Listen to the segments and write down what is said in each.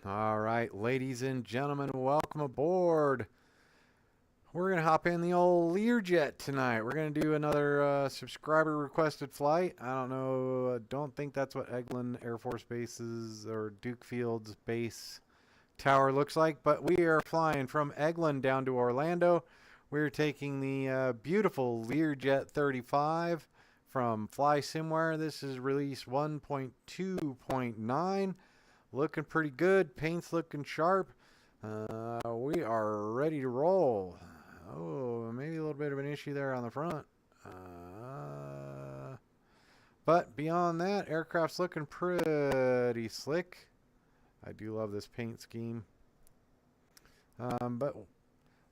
All right, ladies and gentlemen, welcome aboard. We're going to hop in the old Learjet tonight. We're going to do another subscriber requested flight. I don't know, don't think that's what Eglin Air Force Base's or Duke Field's base tower looks like, but we are flying from Eglin down to Orlando. We're taking the beautiful Learjet 35 from FlySimware. This is release 1.2.9. Looking pretty good. Paint's looking sharp. We are ready to roll. Oh, maybe a little bit of an issue there on the front. But beyond that, aircraft's looking pretty slick. I do love this paint scheme. But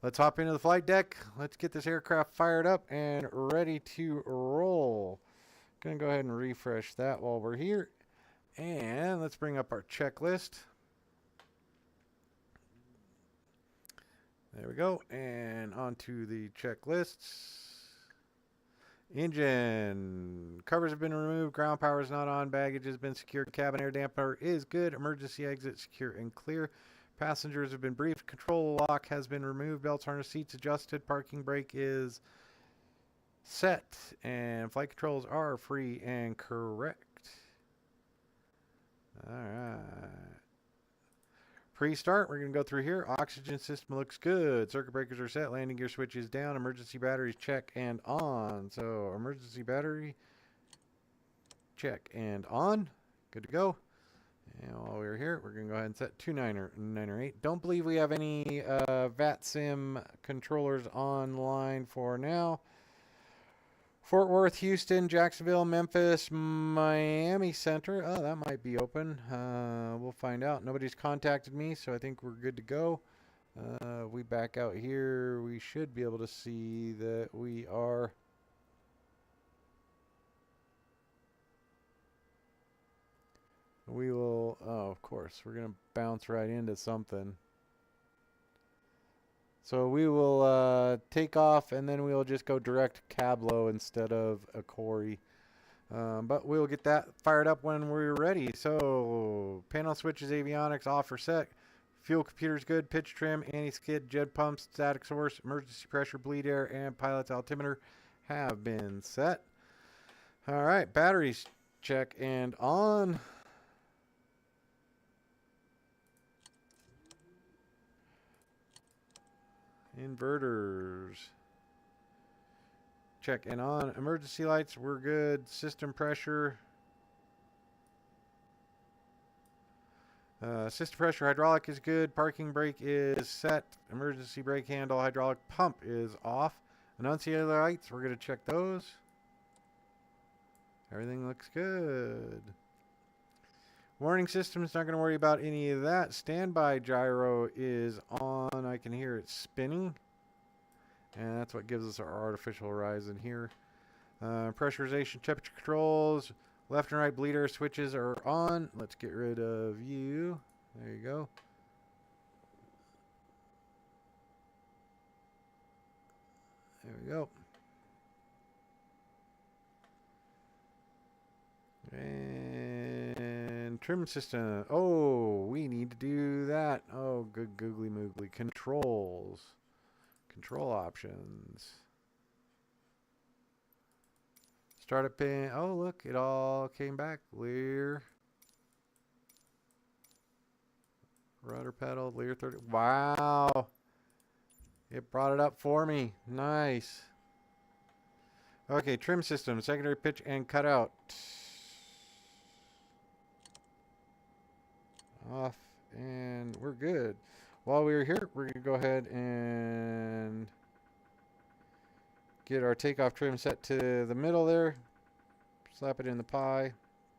let's hop into the flight deck. Let's get this aircraft fired up and ready to roll. Gonna go ahead and refresh that while we're here. And let's bring up our checklist. There we go. And onto the checklists. Engine. Covers have been removed. Ground power is not on. Baggage has been secured. Cabin air damper is good. Emergency exit secure and clear. Passengers have been briefed. Control lock has been removed. Belts, harness, seats adjusted. Parking brake is set. And flight controls are free and correct. Alright. Pre-start, we're going to go through here. Oxygen system looks good. Circuit breakers are set. Landing gear switch is down. Emergency batteries check and on. So, emergency battery check and on. Good to go. And while we're here, we're going to go ahead and set 298. Don't believe we have any VATSIM controllers online for now. Fort Worth, Houston, Jacksonville, Memphis, Miami Center. Oh, that might be open. We'll find out. Nobody's contacted me, so I think we're good to go. We back out here. We should be able to see that we are. We will. Oh, of course. We're going to bounce right into something. So we will take off, and then we'll just go direct Cablo instead of a Corey. But we'll get that fired up when we're ready. So panel switches, avionics, off or set. Fuel computer's good. Pitch trim, anti-skid, jet pumps, static source, emergency pressure, bleed air, and pilot's altimeter have been set. All right, batteries check and on. Inverters check and on. Emergency lights, we're good. System pressure. System pressure, hydraulic is good. Parking brake is set. Emergency brake handle, hydraulic pump is off. Annunciator lights, we're going to check those. Everything looks good. Warning system's not going to worry about any of that. Standby gyro is on. I can hear it spinning. And that's what gives us our artificial horizon here. Pressurization, temperature controls. Left and right bleed air switches are on. Let's get rid of you. There you go. There we go. And trim system. Oh, we need to do that. Oh, good googly moogly. Controls. Control options. Startup pin. Oh, look. It all came back. Lear. Rudder pedal. Lear 30. Wow. It brought it up for me. Nice. Okay, trim system. Secondary pitch and cutout. Off, and we're good. While we were here, we're going to go ahead and get our takeoff trim set to the middle there. Slap it in the pie.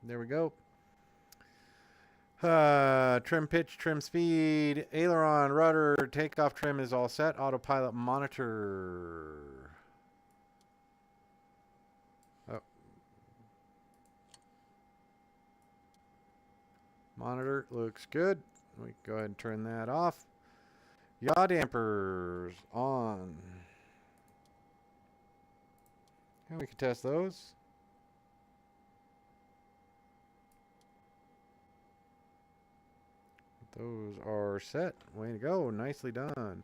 There we go. Trim pitch, trim speed, aileron, rudder, takeoff trim is all set. Autopilot monitor. Oh. Monitor looks good. We can go ahead and turn that off. Yaw dampers on. And we can test those. Those are set. Way to go. Nicely done.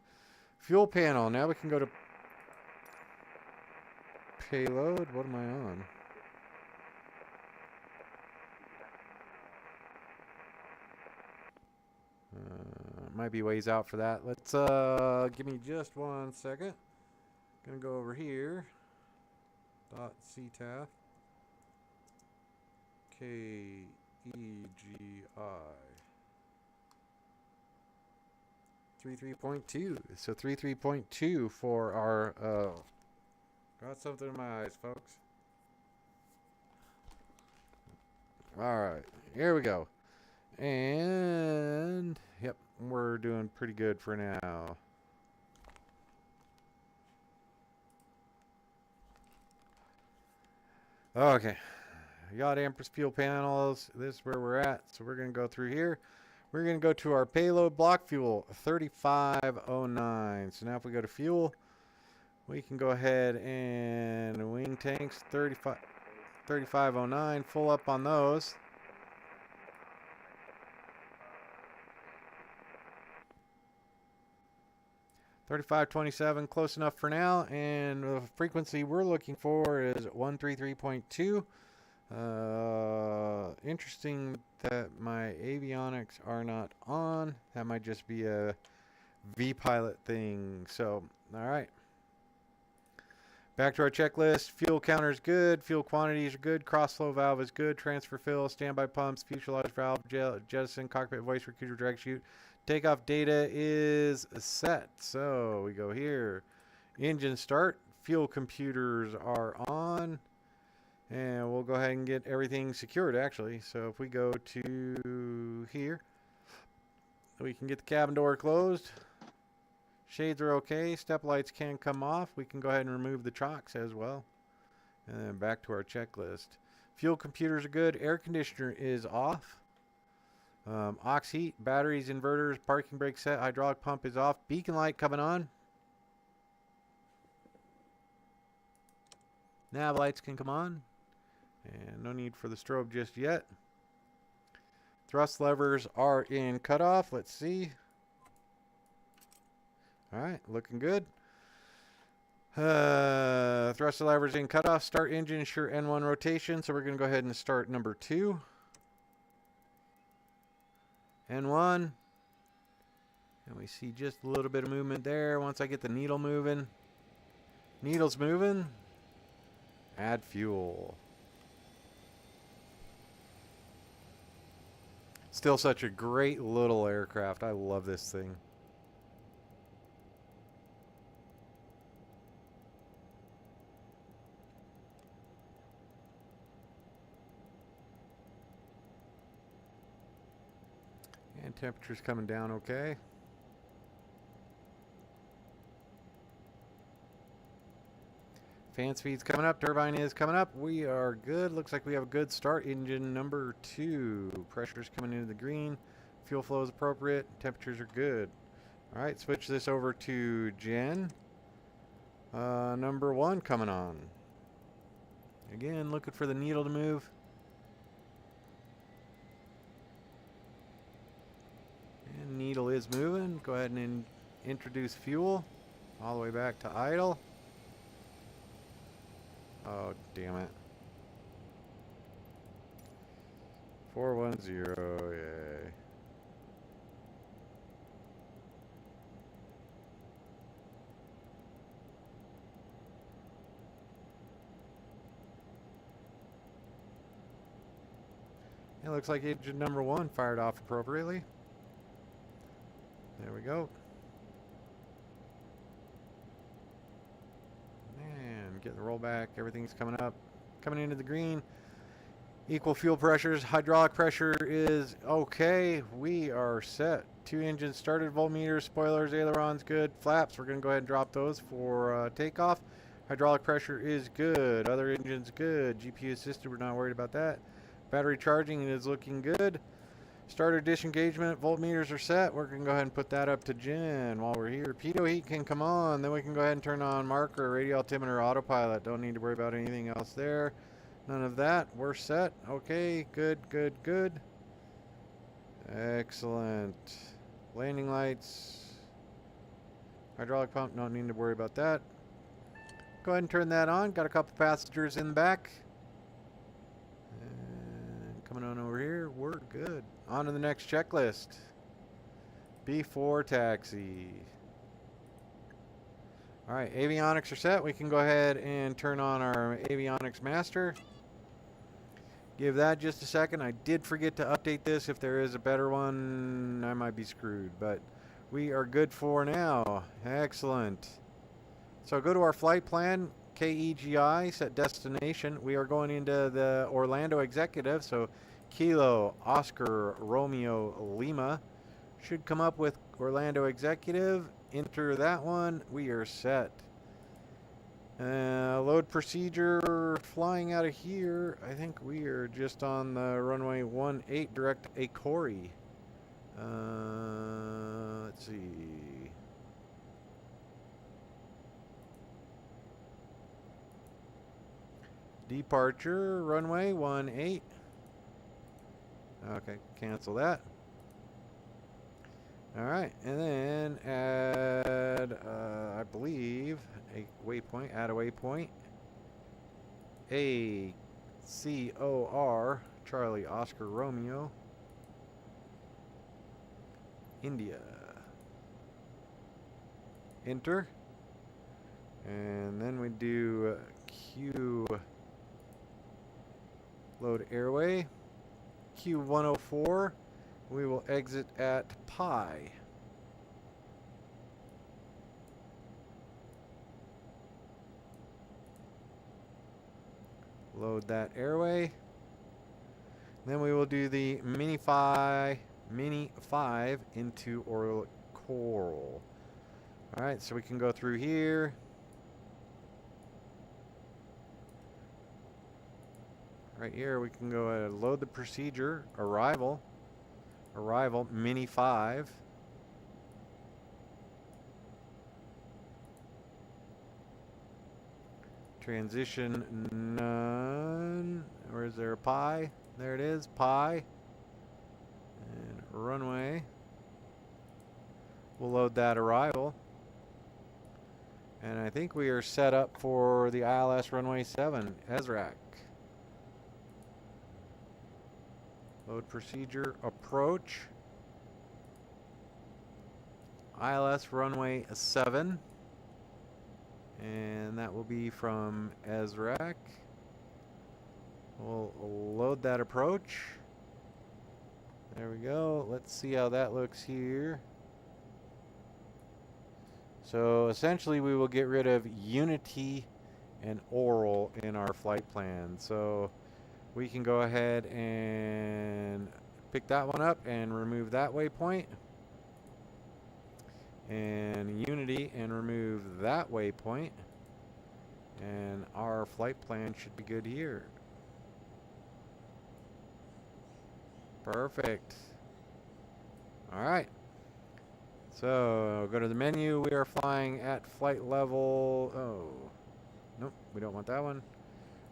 Fuel panel. Now we can go to payload. What am I on? Might be ways out for that. Let's give me just 1 second. Gonna go over here. .ctaf KEGI. – 3.3.2. So 3.3.2 for our got something in my eyes, folks. Alright, here we go. And yep, we're doing pretty good for now. Okay, we got Empress fuel panels. This is where we're at. So we're going to go through here. We're going to go to our payload block fuel, 3509. So now if we go to fuel, we can go ahead and wing tanks, 3509, full up on those. $35.27, close enough for now, and the frequency we're looking for is 133.2. Interesting that my avionics are not on. That might just be a vPilot thing. So, all right. Back to our checklist. Fuel counter is good. Fuel quantities are good. Cross-flow valve is good. Transfer fill, standby pumps, fuselage valve, jettison, cockpit voice recruiter, drag chute. Takeoff data is set. So we go here. Engine start. Fuel computers are on. And we'll go ahead and get everything secured, actually. So if we go to here, we can get the cabin door closed. Shades are okay. Step lights can come off. We can go ahead and remove the chocks as well. And then back to our checklist. Fuel computers are good. Air conditioner is off. Aux heat, batteries, inverters, parking brake set, hydraulic pump is off. Beacon light coming on. Nav lights can come on. And no need for the strobe just yet. Thrust levers are in cutoff. Let's see. Alright, looking good. Thrust levers in cutoff. Start engine, ensure N1 rotation. So we're going to go ahead and start number 2. N1. And we see just a little bit of movement there. Once I get the needle moving. Needle's moving. Add fuel. Still such a great little aircraft. I love this thing. And temperature's coming down okay. Fan speed's coming up. Turbine is coming up. We are good. Looks like we have a good start. Engine number 2. Pressure's coming into the green. Fuel flow is appropriate. Temperatures are good. All right, switch this over to gen. Number 1 coming on. Again, looking for the needle to move. And needle is moving. Go ahead and introduce fuel. All the way back to idle. Oh, damn it. 410, yay. It looks like engine number 1 fired off appropriately. There we go. Get the rollback, everything's coming up, coming into the green. Equal fuel pressures, hydraulic pressure is okay. We are set. 2 engines started, voltmeters, spoilers, ailerons good, flaps. We're going to go ahead and drop those for takeoff. Hydraulic pressure is good. Other engines good. GPU assisted, we're not worried about that. Battery charging is looking good. Starter disengagement, voltmeters are set. We're going to go ahead and put that up to gen while we're here. Pitot heat can come on. Then we can go ahead and turn on marker, radio altimeter, autopilot. Don't need to worry about anything else there. None of that. We're set. Okay, good, good, good. Excellent. Landing lights. Hydraulic pump, don't need to worry about that. Go ahead and turn that on. Got a couple passengers in the back. And coming on over here, we're good. On to the next checklist. Before taxi. Alright, avionics are set. We can go ahead and turn on our avionics master. Give that just a second. I did forget to update this. If there is a better one, I might be screwed. But we are good for now. Excellent. So go to our flight plan, KEGI, set destination. We are going into the Orlando Executive. So Kilo, Oscar, Romeo, Lima. Should come up with Orlando Executive. Enter that one. We are set. Load procedure flying out of here. I think we are just on the runway 18 direct Akori. Let's see. Departure runway 18. Okay, cancel that. Alright, and then add, I believe, a waypoint, add a waypoint. ACOR, Charlie, Oscar, Romeo, India. Enter. And then we do Q, load airway. Q104. We will exit at pi. Load that airway. Then we will do the Mini 5 into Coral. Alright, so we can go through here. Right here we can go ahead and load the procedure. Arrival, Mini 5. Transition none. Or is there a pi? There it is, pi. And runway. We'll load that arrival. And I think we are set up for the ILS runway 7, ESRAC. Load procedure, approach. ILS runway 7. And that will be from ESRAC. We'll load that approach. There we go. Let's see how that looks here. So essentially we will get rid of Unity and Oral in our flight plan. So we can go ahead and pick that one up and remove that waypoint. And Unity and remove that waypoint. And our flight plan should be good here. Perfect. Alright. So go to the menu. We are flying at flight level. Oh, nope, we don't want that one.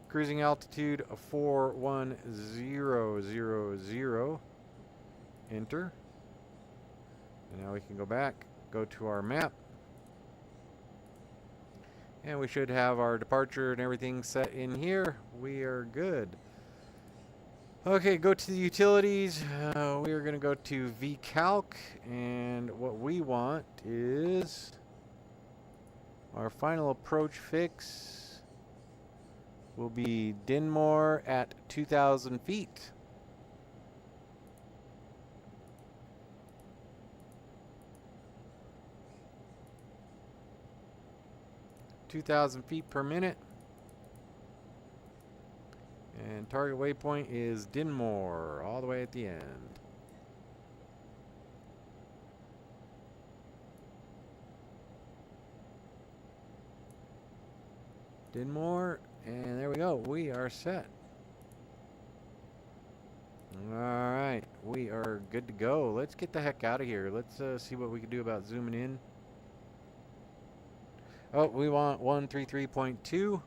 Cruising altitude 41000. Enter. And now we can go back, go to our map. And we should have our departure and everything set in here. We are good. Okay, go to the utilities. We are going to go to vCalc. And what we want is our final approach fix will be Dinmore at 2,000 feet. (2,000 feet per minute). And target waypoint is Dinmore, all the way at the end. Dinmore, and there we go. We are set. Alright, we are good to go. Let's get the heck out of here. Let's see what we can do about zooming in. Oh, we want 133.2.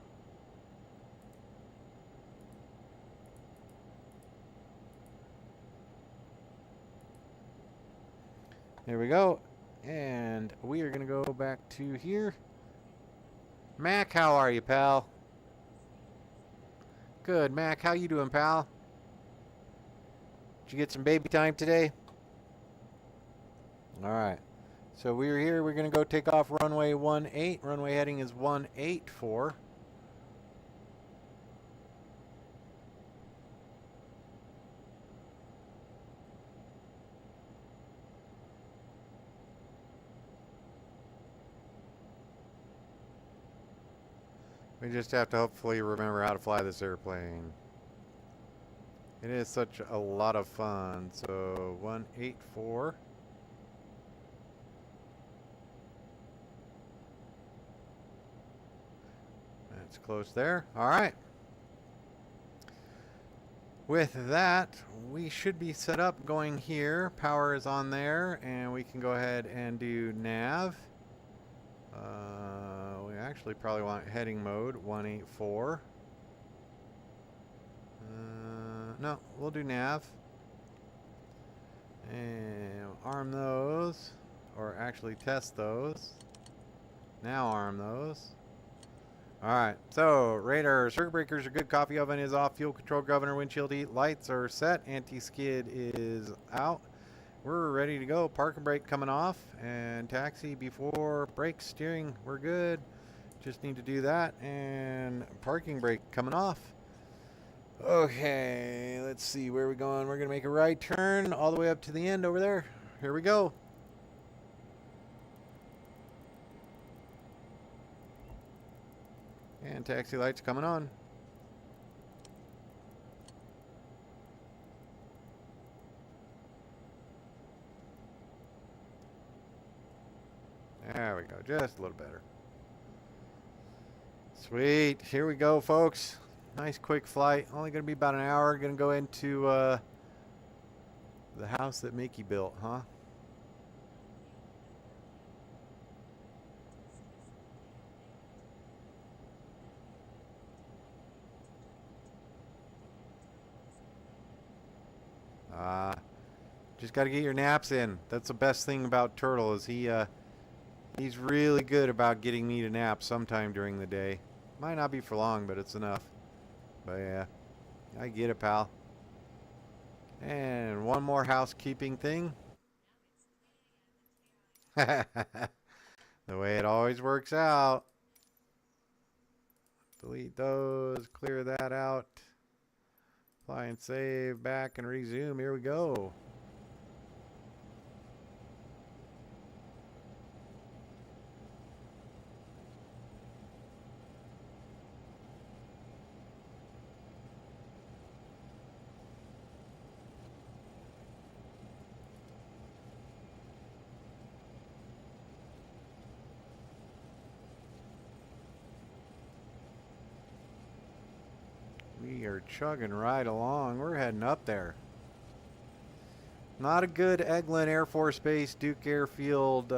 There we go. And we are going to go back to here. Mac, how are you, pal? Good, Mac. How you doing, pal? Did you get some baby time today? All right. So we're here. We're going to go take off runway 18. Runway heading is 184. We just have to hopefully remember how to fly this airplane. It is such a lot of fun. So 184. That's close there. All right. With that, we should be set up going here. Power is on there, and we can go ahead and do nav. We actually probably want heading mode 184. No, we'll do nav. And arm those, or actually test those. Now arm those. Alright, so radar, circuit breakers are good, coffee oven is off, fuel control, governor, windshield heat, lights are set, anti-skid is out. We're ready to go. Park and brake coming off, and taxi before brake, steering, we're good. Just need to do that, and parking brake coming off. Okay, let's see, where are we going? We're going to make a right turn all the way up to the end over there. Here we go. And taxi lights coming on. There we go, just a little better. Sweet, here we go, folks. Nice quick flight. Only going to be about an hour. Going to go into the house that Mickey built, huh? Just got to get your naps in. That's the best thing about Turtle is he's really good about getting me to nap sometime during the day. Might not be for long, but it's enough. But yeah, I get it, pal. And one more housekeeping thing. The way it always works out. Delete those, clear that out. Apply and save, back and resume. Here we go. We are chugging right along. We're heading up there. Not a good Eglin Air Force Base, Duke Airfield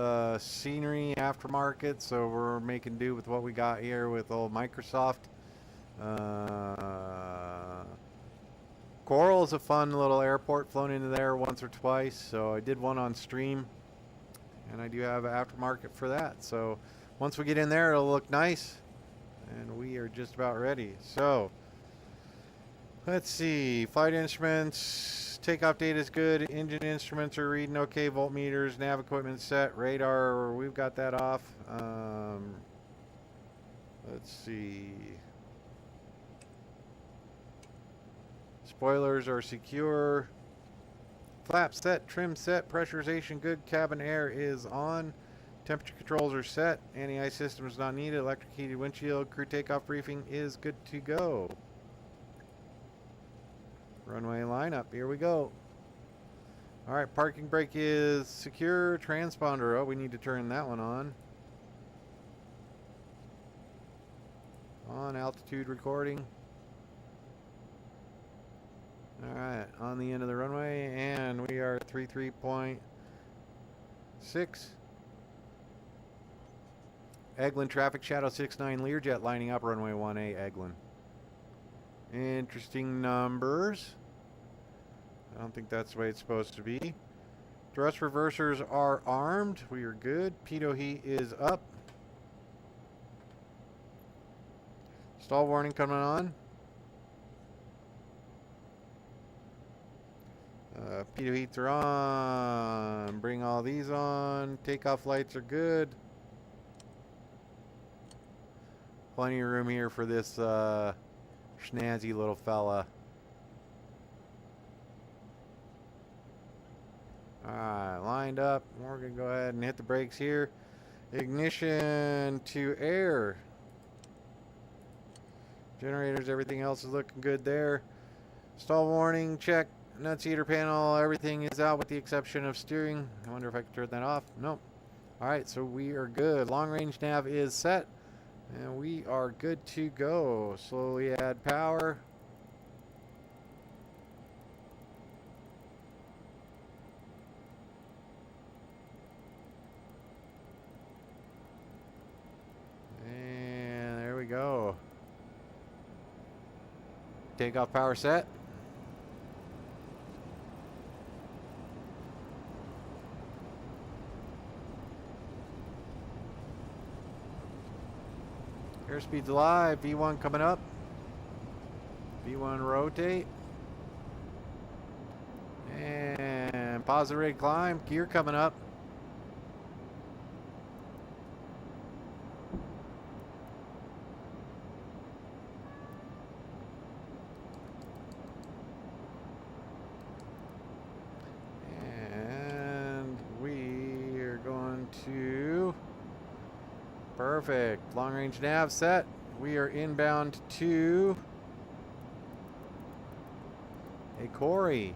scenery aftermarket, so we're making do with what we got here with old Microsoft. Coral is a fun little airport, flown into there once or twice, so I did one on stream, and I do have an aftermarket for that. So once we get in there, it'll look nice, and we are just about ready. So let's see, flight instruments, takeoff data is good, engine instruments are reading okay, voltmeters, nav equipment set, radar, we've got that off. Let's see. Spoilers are secure. Flap set, trim set, pressurization good, cabin air is on. Temperature controls are set, anti-ice system is not needed, electric heated windshield, crew takeoff briefing is good to go. Runway lineup, here we go. Alright, parking brake is secure, transponder, oh we need to turn that one on. On altitude recording. Alright, on the end of the runway, and we are 33.6. Eglin traffic, Shadow 69 Learjet lining up, runway 18, Eglin. Interesting numbers. I don't think that's the way it's supposed to be. Thrust reversers are armed. We are good. Pitot heat is up. Stall warning coming on. Pitot heats are on. Bring all these on. Takeoff lights are good. Plenty of room here for this snazzy little fella. Alright, lined up. We're going to go ahead and hit the brakes here. Ignition to air. Generators, everything else is looking good there. Stall warning, check. Nuts heater panel, everything is out with the exception of steering. I wonder if I can turn that off. Nope. Alright, so we are good. Long range nav is set. And we are good to go. Slowly add power. And there we go. Takeoff power set. Airspeed's live. V1 coming up. V1 rotate. And pause the rig climb. Gear coming up. And we are going to... Perfect. Long range nav set. We are inbound to a Corey.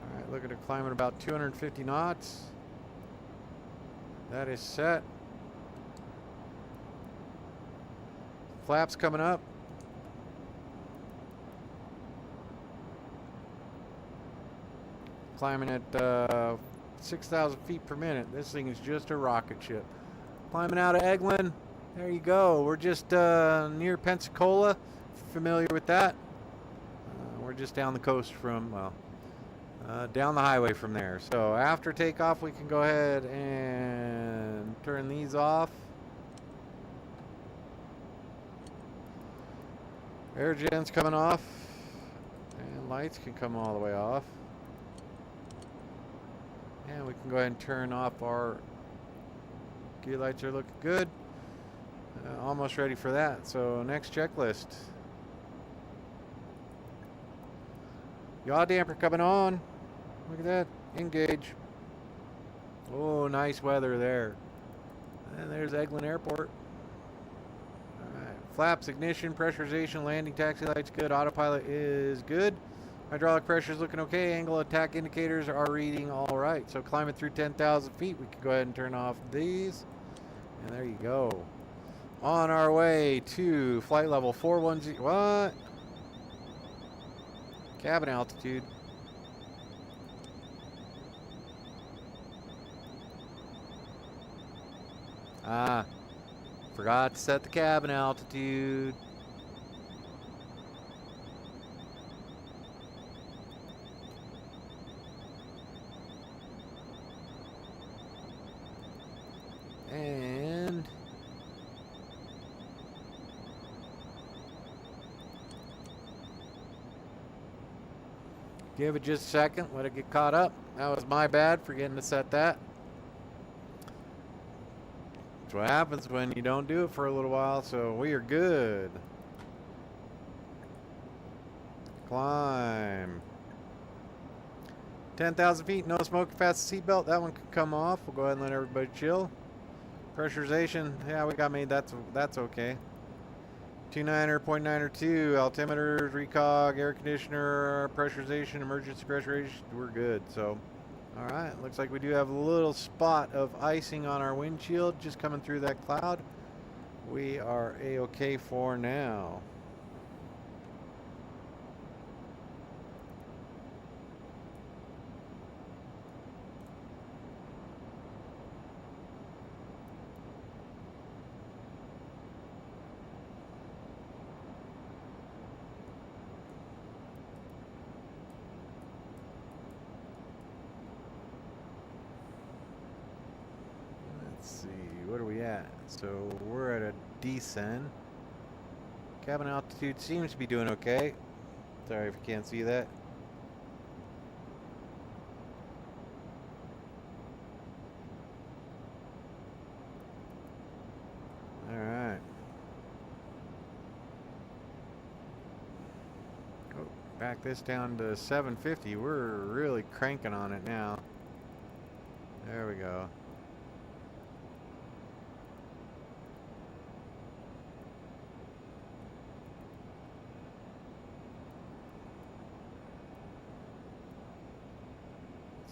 Alright, looking to climb at about 250 knots. That is set. Flaps coming up. Climbing at 6,000 feet per minute. This thing is just a rocket ship. Climbing out of Eglin. There you go. We're just near Pensacola. Familiar with that? We're just down the coast from, well, down the highway from there. So after takeoff, we can go ahead and turn these off. Air gen's coming off. And lights can come all the way off. And we can go ahead and turn off our gear lights. Are looking good. Almost ready for that. So next checklist. Yaw damper coming on. Look at that. Engage. Oh, nice weather there. And there's Eglin Airport. Alright. Flaps, ignition, pressurization, landing, taxi lights good. Autopilot is good. Hydraulic pressure is looking okay. Angle attack indicators are reading all right. So climbing through 10,000 feet, we can go ahead and turn off these. And there you go. On our way to flight level 410. What? Cabin altitude. Ah, forgot to set the cabin altitude. And give it just a second, let it get caught up. That was my bad, forgetting to set that. That's what happens when you don't do it for a little while. So we are good. Climb. 10,000 feet, no smoke, fast seatbelt. That one can come off. We'll go ahead and let everybody chill. Pressurization, yeah, we got made. That's okay. 2.9er, altimeters, recog, air conditioner, pressurization, emergency pressurization. We're good. So, all right. Looks like we do have a little spot of icing on our windshield just coming through that cloud. We are a-okay for now. at? So we're at a descend. Cabin altitude seems to be doing okay. Sorry if you can't see that. Alright. Oh, back this down to 750. We're really cranking on it now. There we go.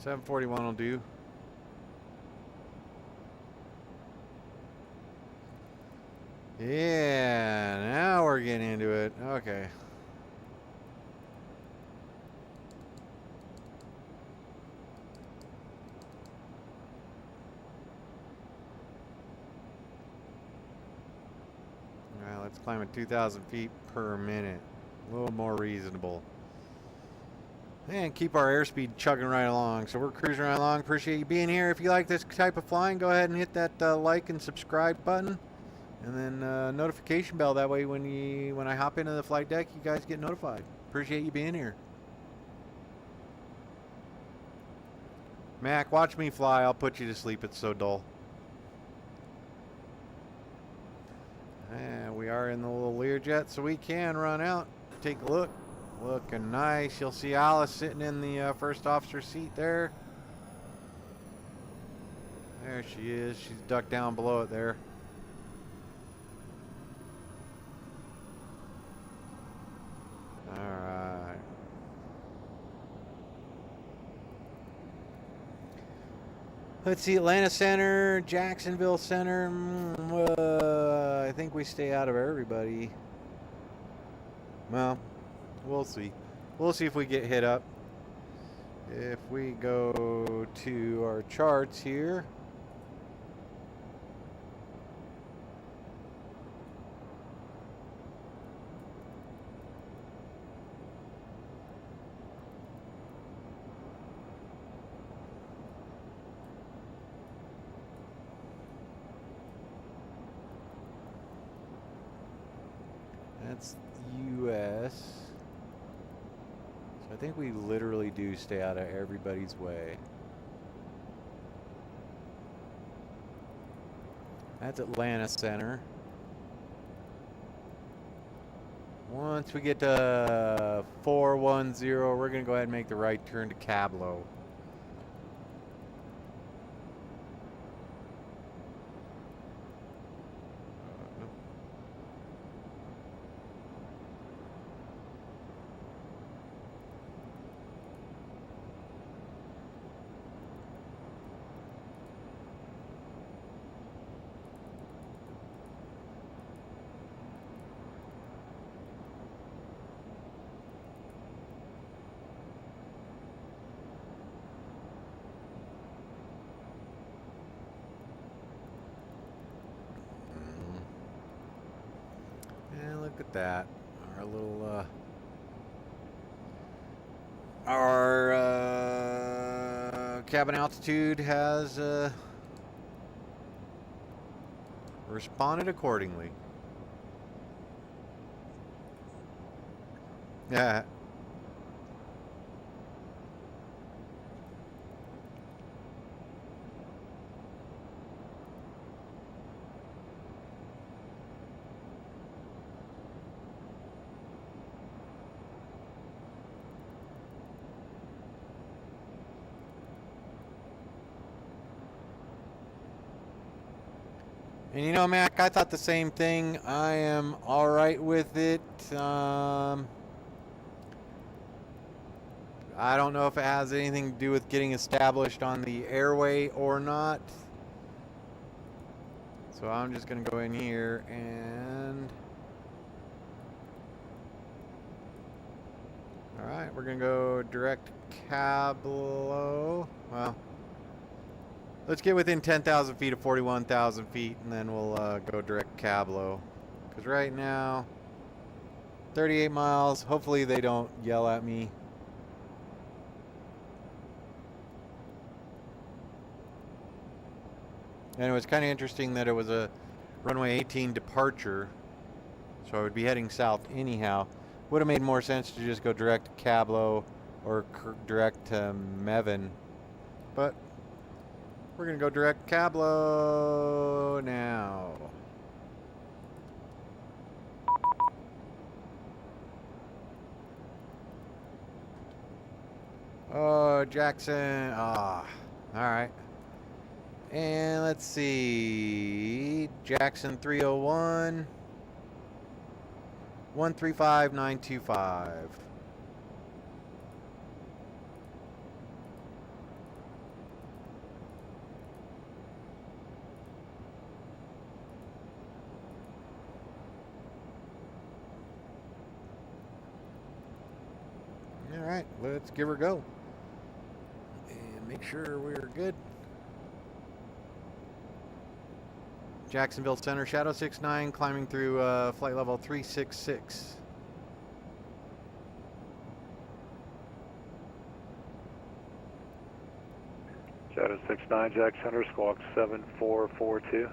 $741 will do. Yeah, now we're getting into it. Okay. All right, let's climb at 2,000 feet per minute. A little more reasonable. And keep our airspeed chugging right along. So we're cruising right along. Appreciate you being here. If you like this type of flying, go ahead and hit that like and subscribe button. And then notification bell. That way when I hop into the flight deck, you guys get notified. Appreciate you being here. Mac, watch me fly. I'll put you to sleep. It's so dull. And we are in the little Lear jet, so we can run out. Take a look. Looking nice. You'll see Alice sitting in the first officer seat there. There she is. She's ducked down below it there. Alright. Let's see, Atlanta Center, Jacksonville Center. I think we stay out of everybody. Well, we'll see. We'll see if we get hit up. If we go to our charts here. That's US. So I think we literally do stay out of everybody's way. That's Atlanta Center. Once we get to 410, we're going to go ahead and make the right turn to Cablo. Look at that. Our little cabin altitude has responded accordingly. Yeah. And you know, Mac, I thought the same thing. I am all right with it. I don't know if it has anything to do with getting established on the airway or not. So I'm just going to go in here and... Alright, we're going to go direct Cablo. Well... Let's get within 10,000 feet of 41,000 feet, and then we'll go direct Cablo. Because right now, 38 miles. Hopefully they don't yell at me. And it was kind of interesting that it was a runway 18 departure, so I would be heading south anyhow. Would have made more sense to just go direct to Cablo or direct to Mevin, but we're going to go direct Cablo now. Oh, Jackson. Ah, all right. And let's see. Jackson 301. 135925. All right, let's give her a go. And make sure we're good. Jacksonville Center, Shadow 69, climbing through flight level 366. Shadow 69, Jack Center, squawk 7442.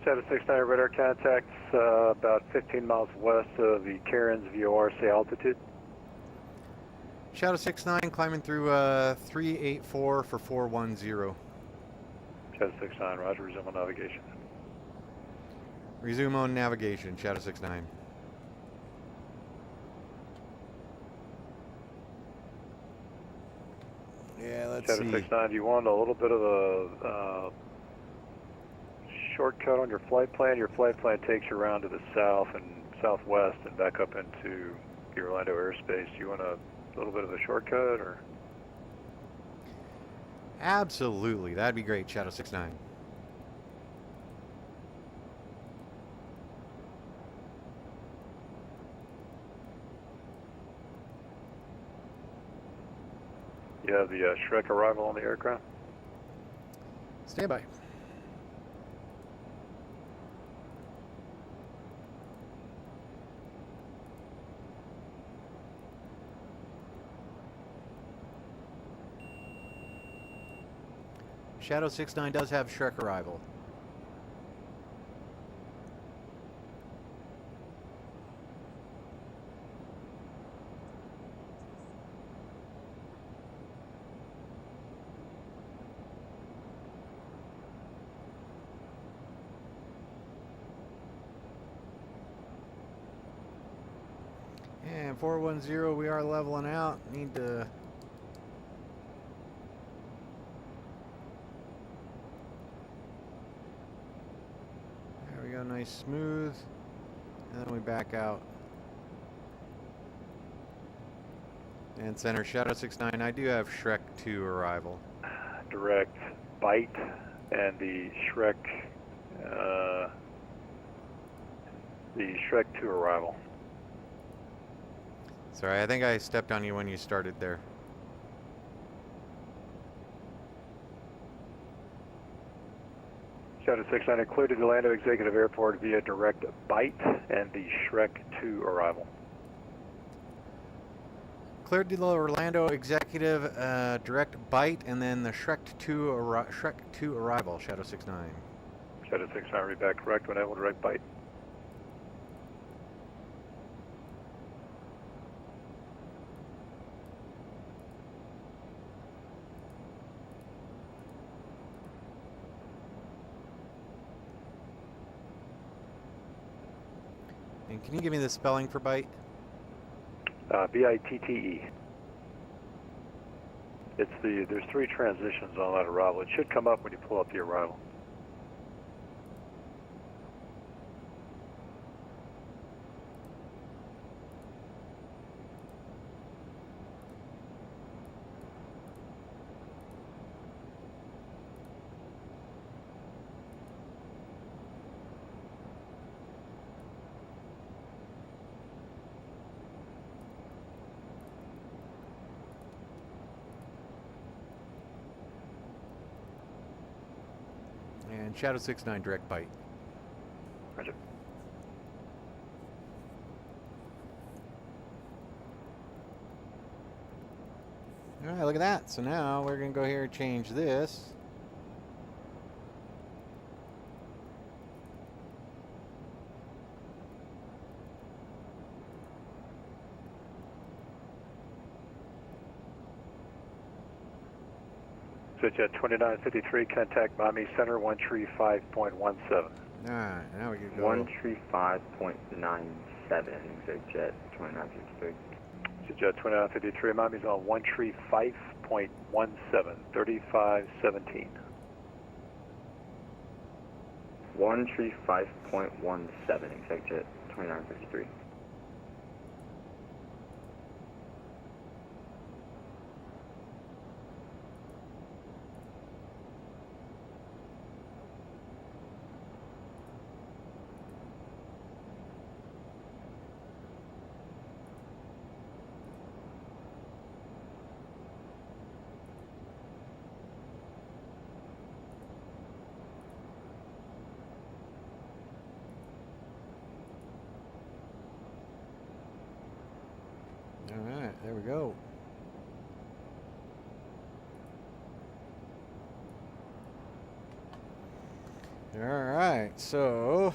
Shadow 69 radar contacts about 15 miles west of the Cairns VORC altitude. Shadow 69, climbing through 384 for 410. Shadow 69, roger, resume on navigation. Resume on navigation, Shadow 69. Yeah, let's Shadow see. 69, you want a little bit of a shortcut on your flight plan. Your flight plan takes you around to the south and southwest and back up into the Orlando airspace. You want a little bit of a shortcut, or? Absolutely, that'd be great, Shadow 69. You have the Shrek arrival on the aircraft? Stand by. Shadow 69 does have Shrek arrival. And 410, we are leveling out. Need to... There we go, nice smooth. And then we back out. And center, Shadow 69, I do have Shrek 2 arrival. Direct bite and the Shrek 2 arrival. Sorry, I think I stepped on you when you started there. Shadow 69 cleared to the Orlando Executive Airport via direct bite and the Shrek 2 arrival. Cleared to the Orlando Executive direct bite and then the Shrek 2 arrival, Shadow 69. Shadow 69, read back correct when able, direct bite. And can you give me the spelling for bite? B-I-T-T-E. There's 3 transitions on that arrival. It should come up when you pull up the arrival. And Shadow 69 direct bite. Roger. All right, look at that. So now we're going to go here and change this. Switch at 2953, contact Miami Center 135.17. All right, now we can go. 135.97, EVGA 2953. Switch at 2953, Miami's on 135.17, 3517. 135.17, EVGA 2953. All right, there we go. All right, so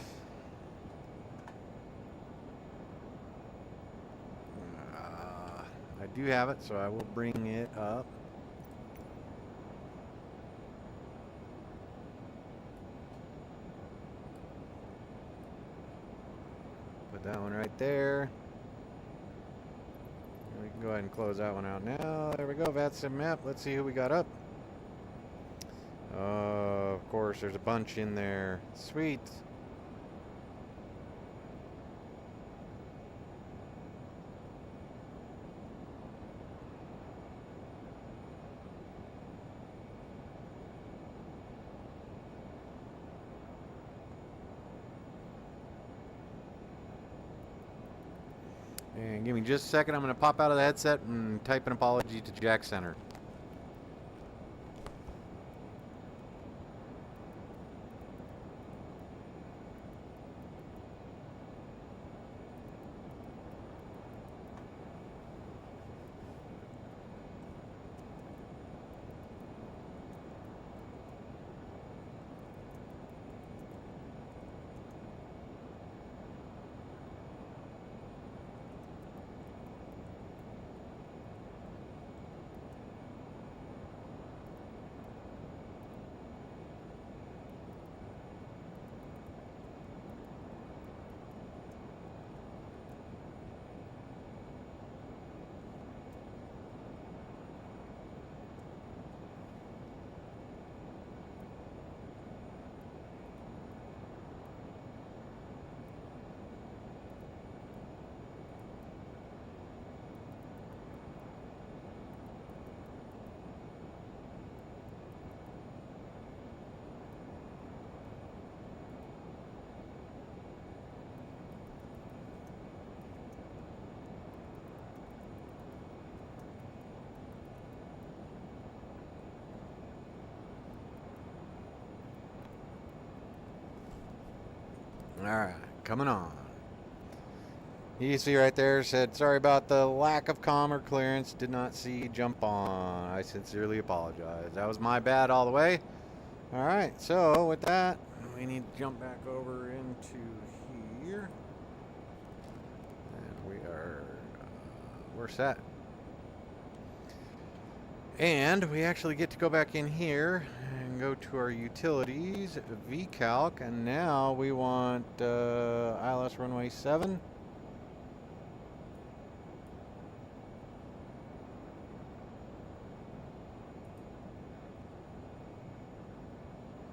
I do have it, so I will bring it up. Put that one right there. We can go ahead and close that one out now. There we go, VATSIM map. Let's see who we got up. Of course, there's a bunch in there. Sweet. And give me just a second. I'm going to pop out of the headset and type an apology to Jack Center. Alright, coming on. You see right there, said, sorry about the lack of comm or clearance. Did not see jump on. I sincerely apologize. That was my bad all the way. Alright, so with that, we need to jump back over into here. And we're set. And we actually get to go back in here and go to our utilities, vCalc, and now we want ILS runway 7.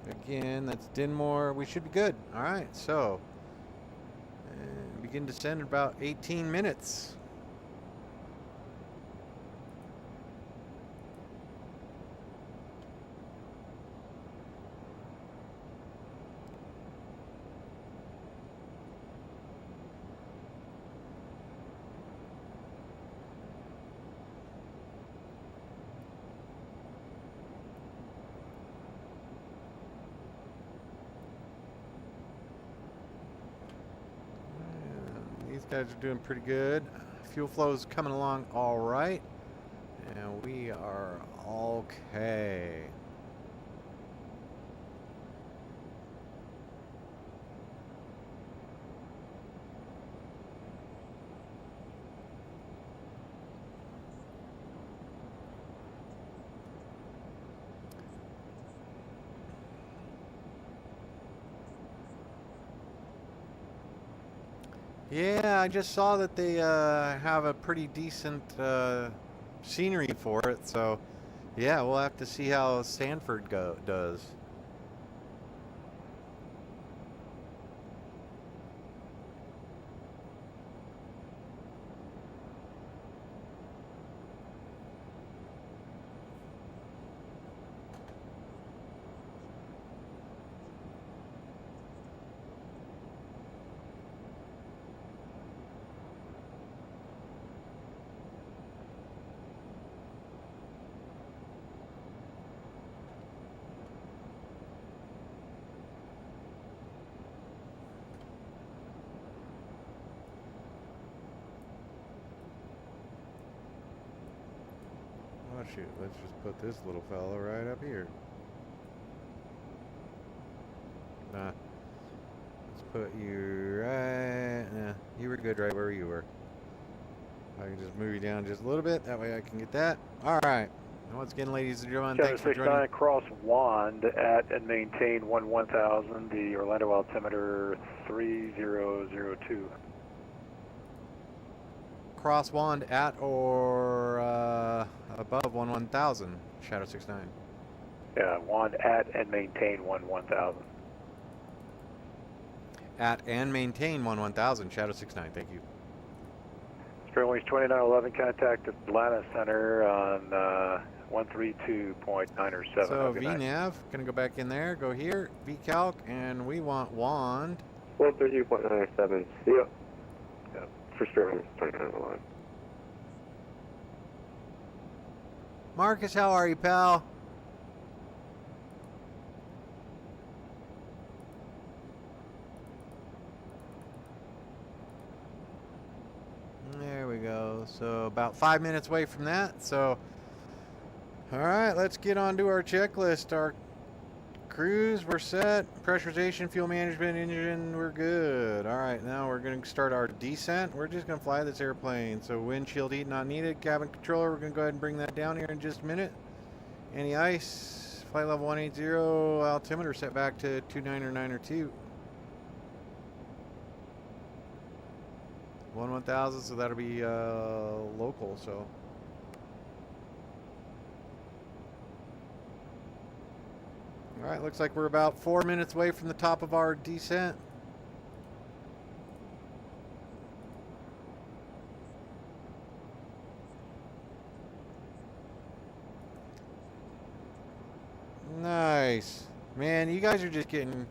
Again, that's Dinmore. We should be good. All right, so begin descent in about 18 minutes. guys are doing pretty good. Fuel flow is coming along all right. And we are okay. Yeah, I just saw that they have a pretty decent scenery for it, so yeah, we'll have to see how Stanford does. Oh shoot, let's just put this little fellow right up here. Nah. Let's put you right... Nah, you were good right where you were. I can just move you down just a little bit, that way I can get that. Alright. Once again, ladies and gentlemen, thanks for joining. 769 cross wand at and maintain 1000, the Orlando altimeter 3002. Cross wand at or above 1000, Shadow 69. Yeah, wand at and maintain 1000. At and maintain 1000, Shadow 69, thank you. Wings 2911, contact Atlanta Center on 132.9 or 7. So VNav, gonna go back in there, go here, VCalc, and we want wand. 132.97, yep. Yep. For Sterling, 2911. Marcus, how are you, pal? There we go. So about 5 minutes away from that. So, all right, let's get on to our checklist. Our cruise, we're set. Pressurization, fuel management, engine, we're good. All right, now we're going to start our descent. We're just going to fly this airplane. So windshield heat not needed. Cabin controller, we're going to go ahead and bring that down here in just a minute. Any ice, flight level 180, altimeter set back to 29 or 9 or 2. 1000, so that'll be local, so. All right, looks like we're about 4 minutes away from the top of our descent. Nice. Man, you guys are just getting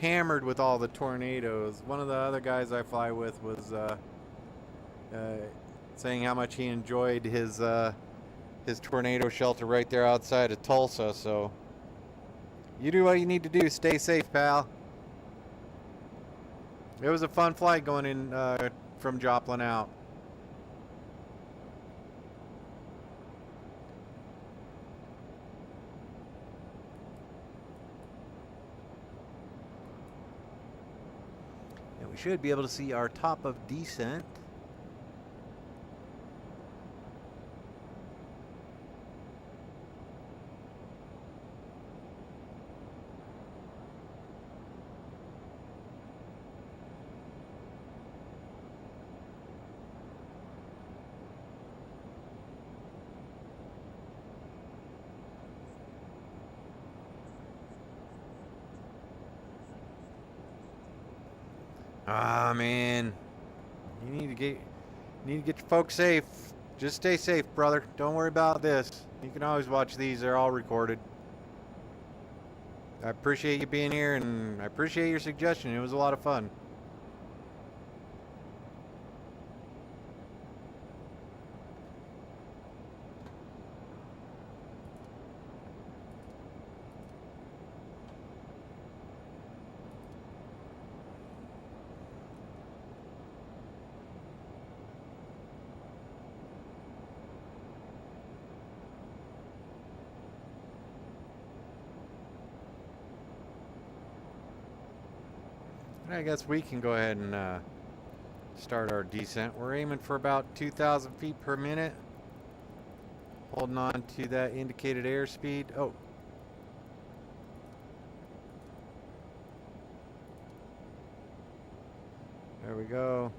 hammered with all the tornadoes. One of the other guys I fly with was saying how much he enjoyed his tornado shelter right there outside of Tulsa. So you do what you need to do. Stay safe, pal. It was a fun flight going in from Joplin out. And we should be able to see our top of descent. Ah, man. You need to get your folks safe. Just stay safe, brother. Don't worry about this. You can always watch these. They're all recorded. I appreciate you being here, and I appreciate your suggestion. It was a lot of fun. I guess we can go ahead and start our descent. We're aiming for about 2,000 feet per minute. Holding on to that indicated airspeed. Oh. There we go.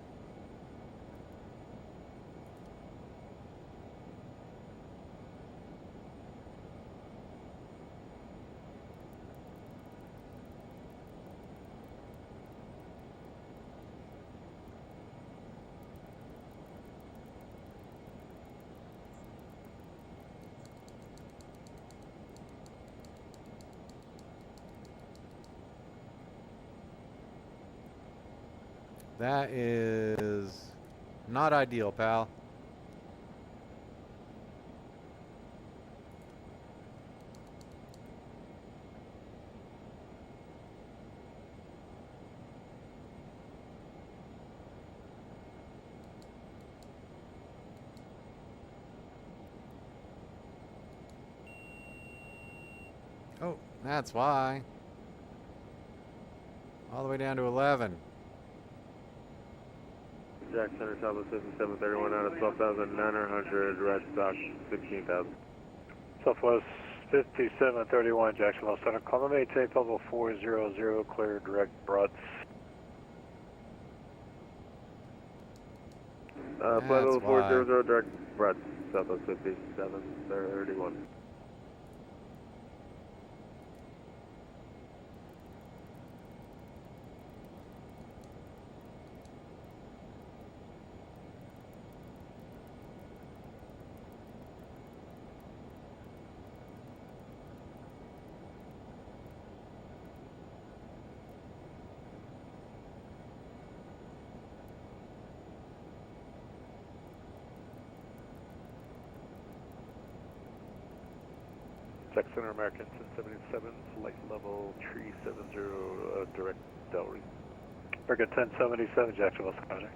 That is not ideal, pal. Oh, that's why. All the way down to 11. Jack Center, Southwest 5731 out of 12,900, red stock 16,000. Southwest 5731, Jacksonville Center. Call maintain level 400, clear direct Brutz. Flight level 400, direct Brutz, Southwest 5731. Jack Center, American 1077, flight level 370, direct Delray. American 1077, Jacksonville Center.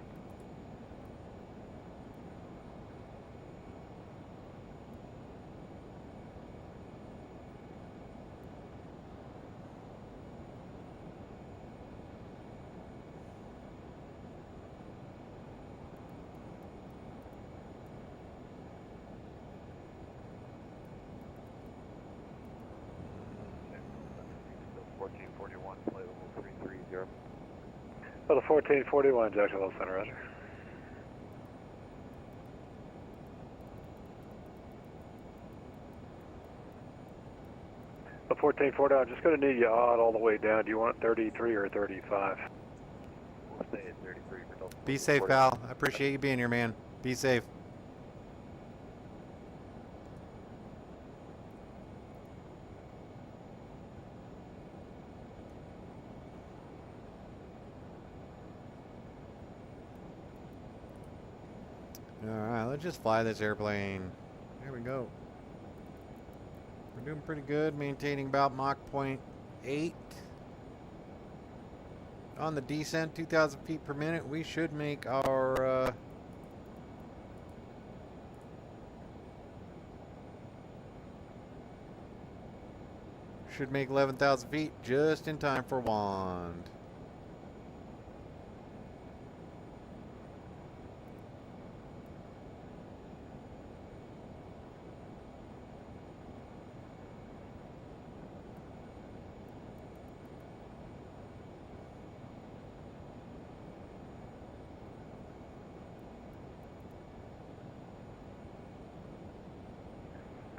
Well, the 1441, Jacksonville Center, roger. The 1440, I'm just going to need you odd all the way down. Do you want 33 or 35? We'll stay at 33 for Delta. Be safe, pal. I appreciate you being here, man. Be safe. Alright, let's just fly this airplane. There we go. We're doing pretty good, maintaining about Mach 0.8. On the descent, 2,000 feet per minute, we should make our should make 11,000 feet just in time for wand.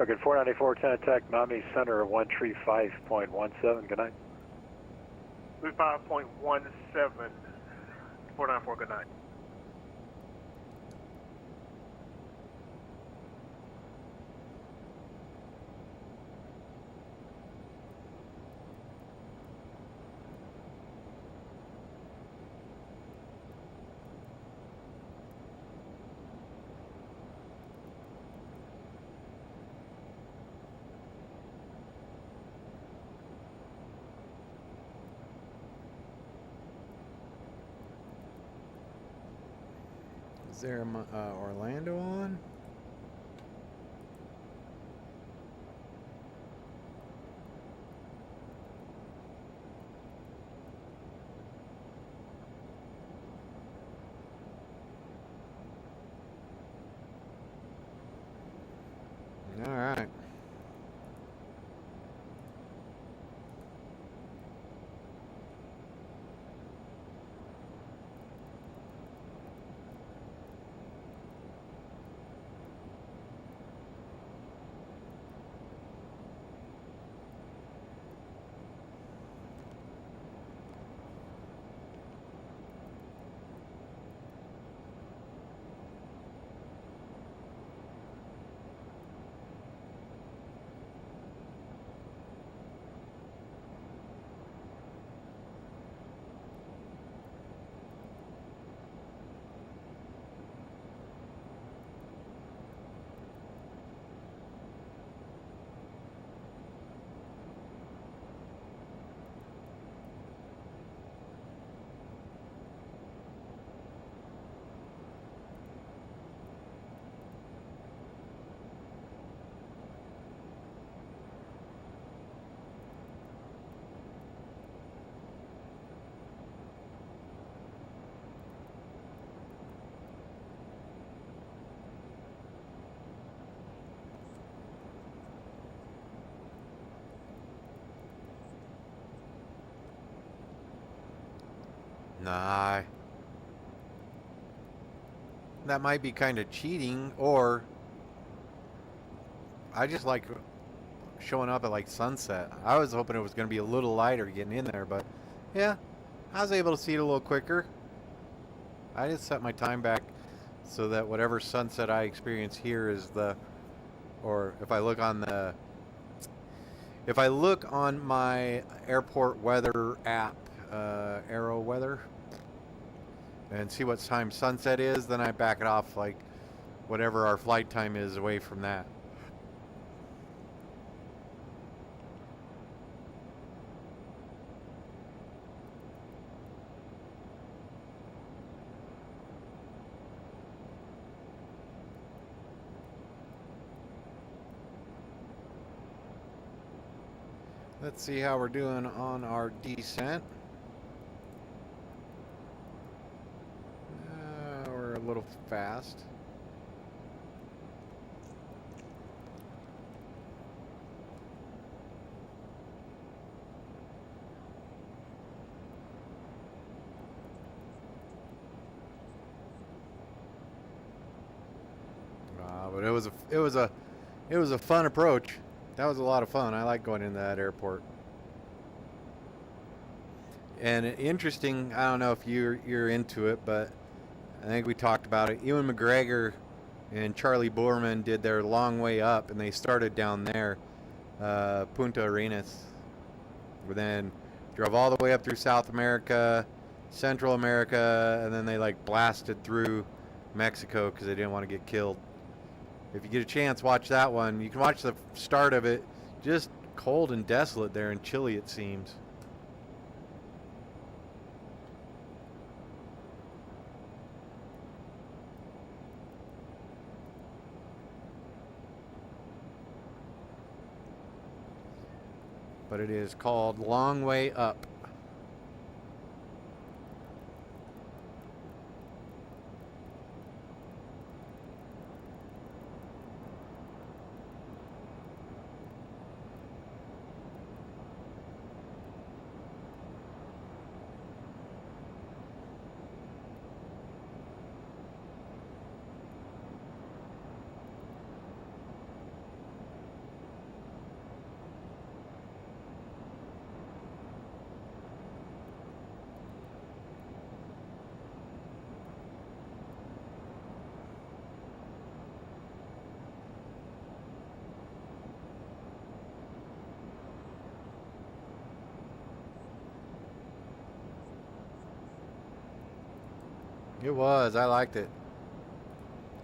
Okay, 494, 10 attack, Miami Center, 135.17, good night. 35.17, 494, good night. Is there Orlando on? Nah. That might be kind of cheating, or I just like showing up at like sunset. I was hoping it was going to be a little lighter getting in there, but yeah, I was able to see it a little quicker. I just set my time back so that whatever sunset I experience here is the, or if I look on my airport weather app, Aero Weather, and see what time sunset is, then I back it off like whatever our flight time is away from that. Let's see how we're doing on our descent. We're a little fast. But it was a fun approach. That was a lot of fun. I like going into that airport. And interesting, I don't know if you're into it, but I think we talked about it. Ewan McGregor and Charlie Boorman did their long way up, and they started down there, Punta Arenas. Then drove all the way up through South America, Central America, and then they like blasted through Mexico because they didn't want to get killed. If you get a chance, watch that one. You can watch the start of it. Just cold and desolate there in Chile, it seems. But it is called Long Way Up. It was. I liked it.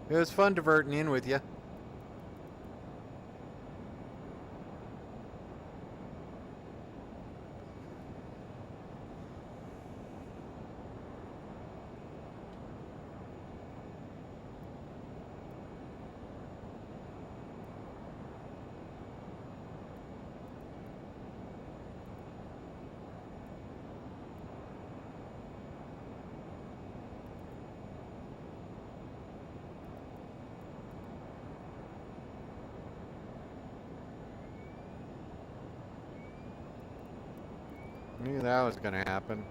It was fun diverting in with you. Knew that was going to happen.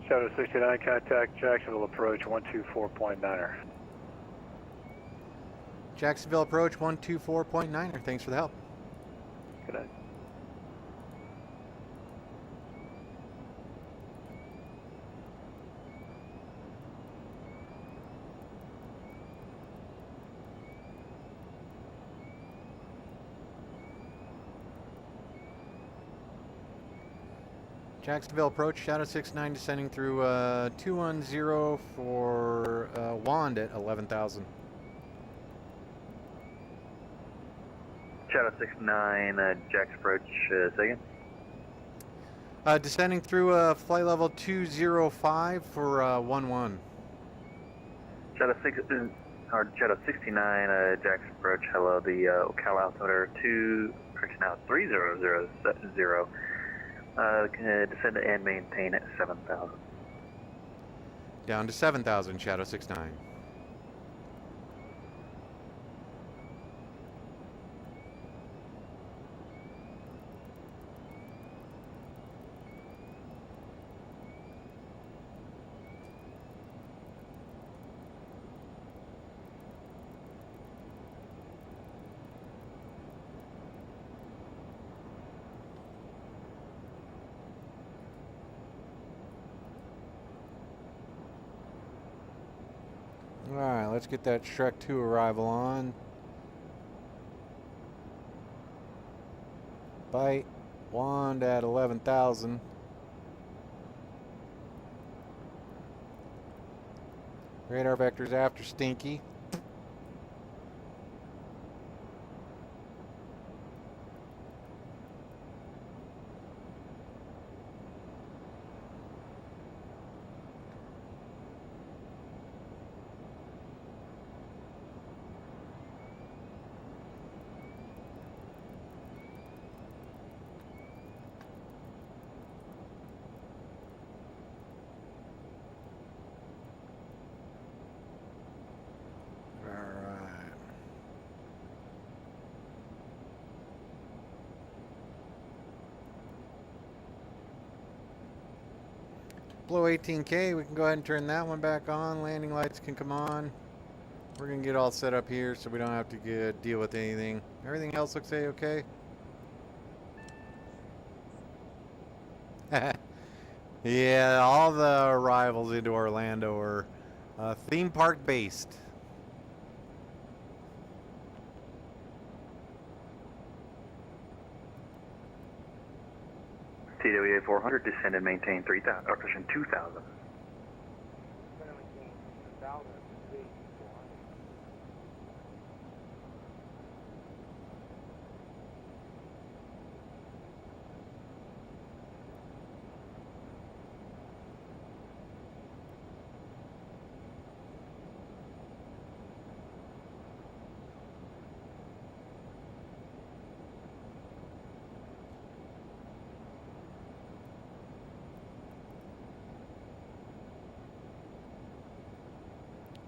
Shadow 69, contact Jacksonville approach 124.9er. Jacksonville approach 124.9er. Thanks for the help. Good night. Jacksonville approach, Shadow 69 descending through 210 for Wand at 11,000. Shadow 69, Jack's approach, second. Descending through flight level 205 for 11. Shadow 69, Jack's approach, hello, the Cal altimeter 30070. Descend and maintain at 7,000. Down to 7,000, Shadow 69. let's get that Shrek 2 arrival on. Bite. Wand at 11,000. Radar vectors after Stinky. Below 18K, we can go ahead and turn that one back on. Landing lights can come on. We're going to get all set up here so we don't have to deal with anything. Everything else looks A-okay. Yeah, all the arrivals into Orlando are theme park based. TWA 400, descend and maintain 3,000, or cushion 2,000.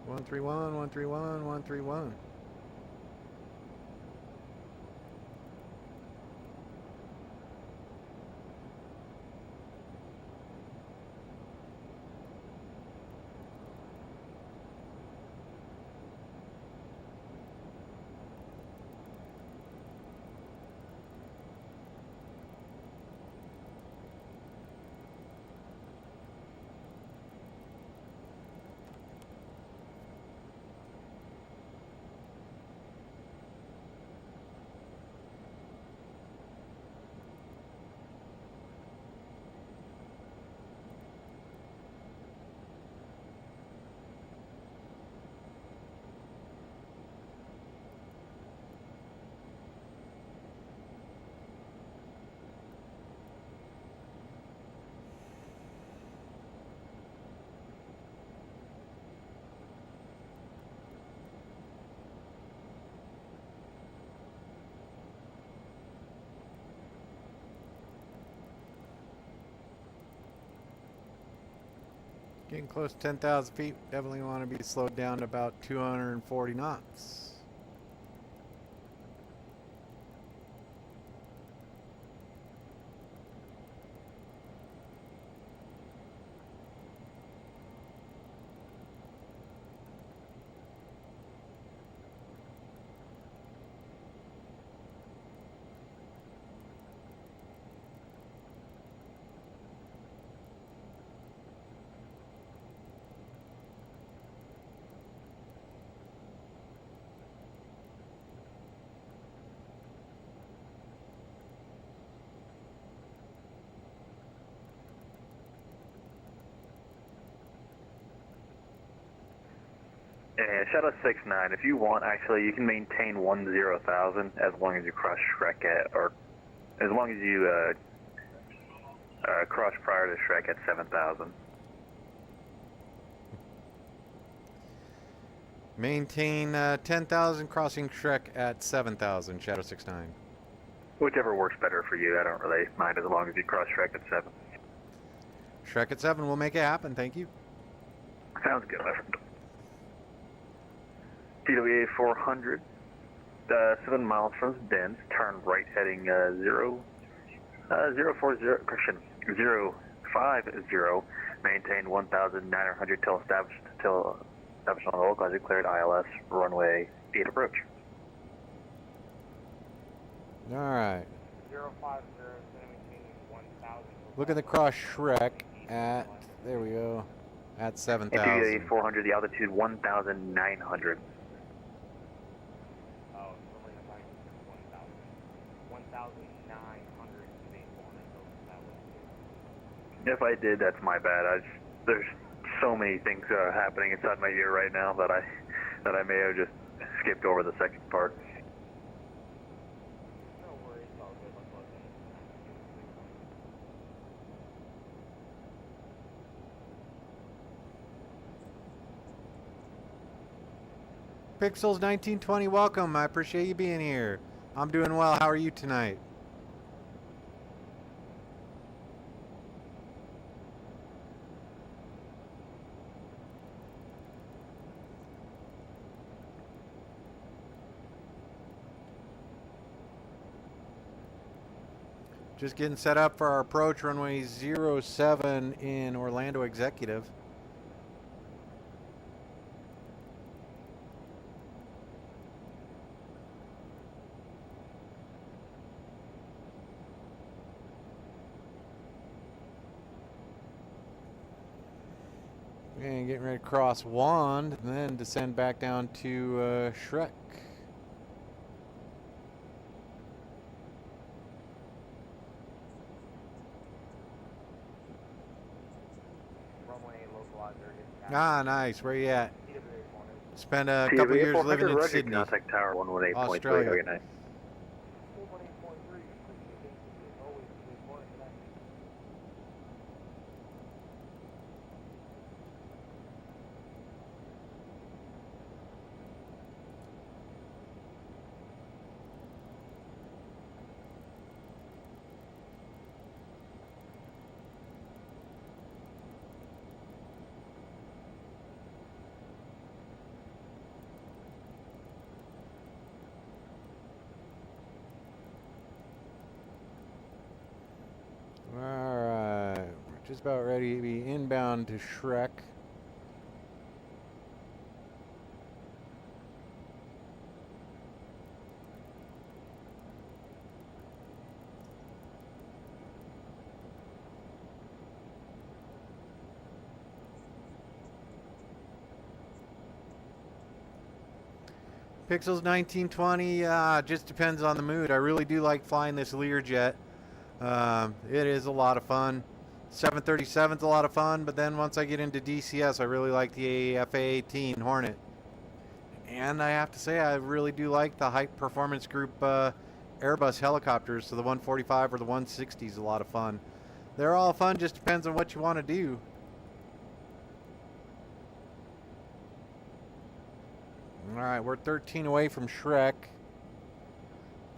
One 131, 131, 131. Getting close to 10,000 feet. Definitely want to be slowed down to about 240 knots. Shadow 69, if you want, actually, you can maintain 10,000 as long as you cross Shrek at, or as long as you cross prior to Shrek at 7,000. Maintain 10,000 crossing Shrek at 7,000, Shadow 69. Whichever works better for you, I don't really mind as long as you cross Shrek at 7. Shrek at 7 will make it happen, thank you. Sounds good, my friend. TWA 400, 7 miles from Dens, turn right heading 040, correction, 050, maintain 1,900 till established on the local as declared ILS runway 8 approach. Alright. 050, maintain 1,000. Look at the cross Shrek at, there we go. at And 7,000. 400, the altitude 1,900. Oh, somebody in mind 1,000. 1,900 is a 400 If I did, that's my bad. There's so many things happening inside my ear right now that I may have just skipped over the second part. No worries, it's all good. Let's let them. Pixels 1920, welcome. I appreciate you being here. I'm doing well. How are you tonight? Just getting set up for our approach runway 07 in Orlando Executive. And getting ready to cross Wand and then descend back down to Shrek. Runway localizer is Ah, nice. Where you at? EVGA 400. Spent a couple years living in Sydney, Contact tower 118.3. Australia. Good night. 418.3, appreciate it. As always, EVGA 400 tonight. Alright, we're just about ready to be inbound to Shrek. Pixels 1920, just depends on the mood. I really do like flying this Lear jet. It is a lot of fun. 737's a lot of fun, but then once I get into DCS, I really like the FA-18 Hornet. And I have to say, I really do like the Hype Performance Group Airbus helicopters, so the 145 or the 160 is a lot of fun. They're all fun, just depends on what you want to do. Alright, we're 13 away from Shrek.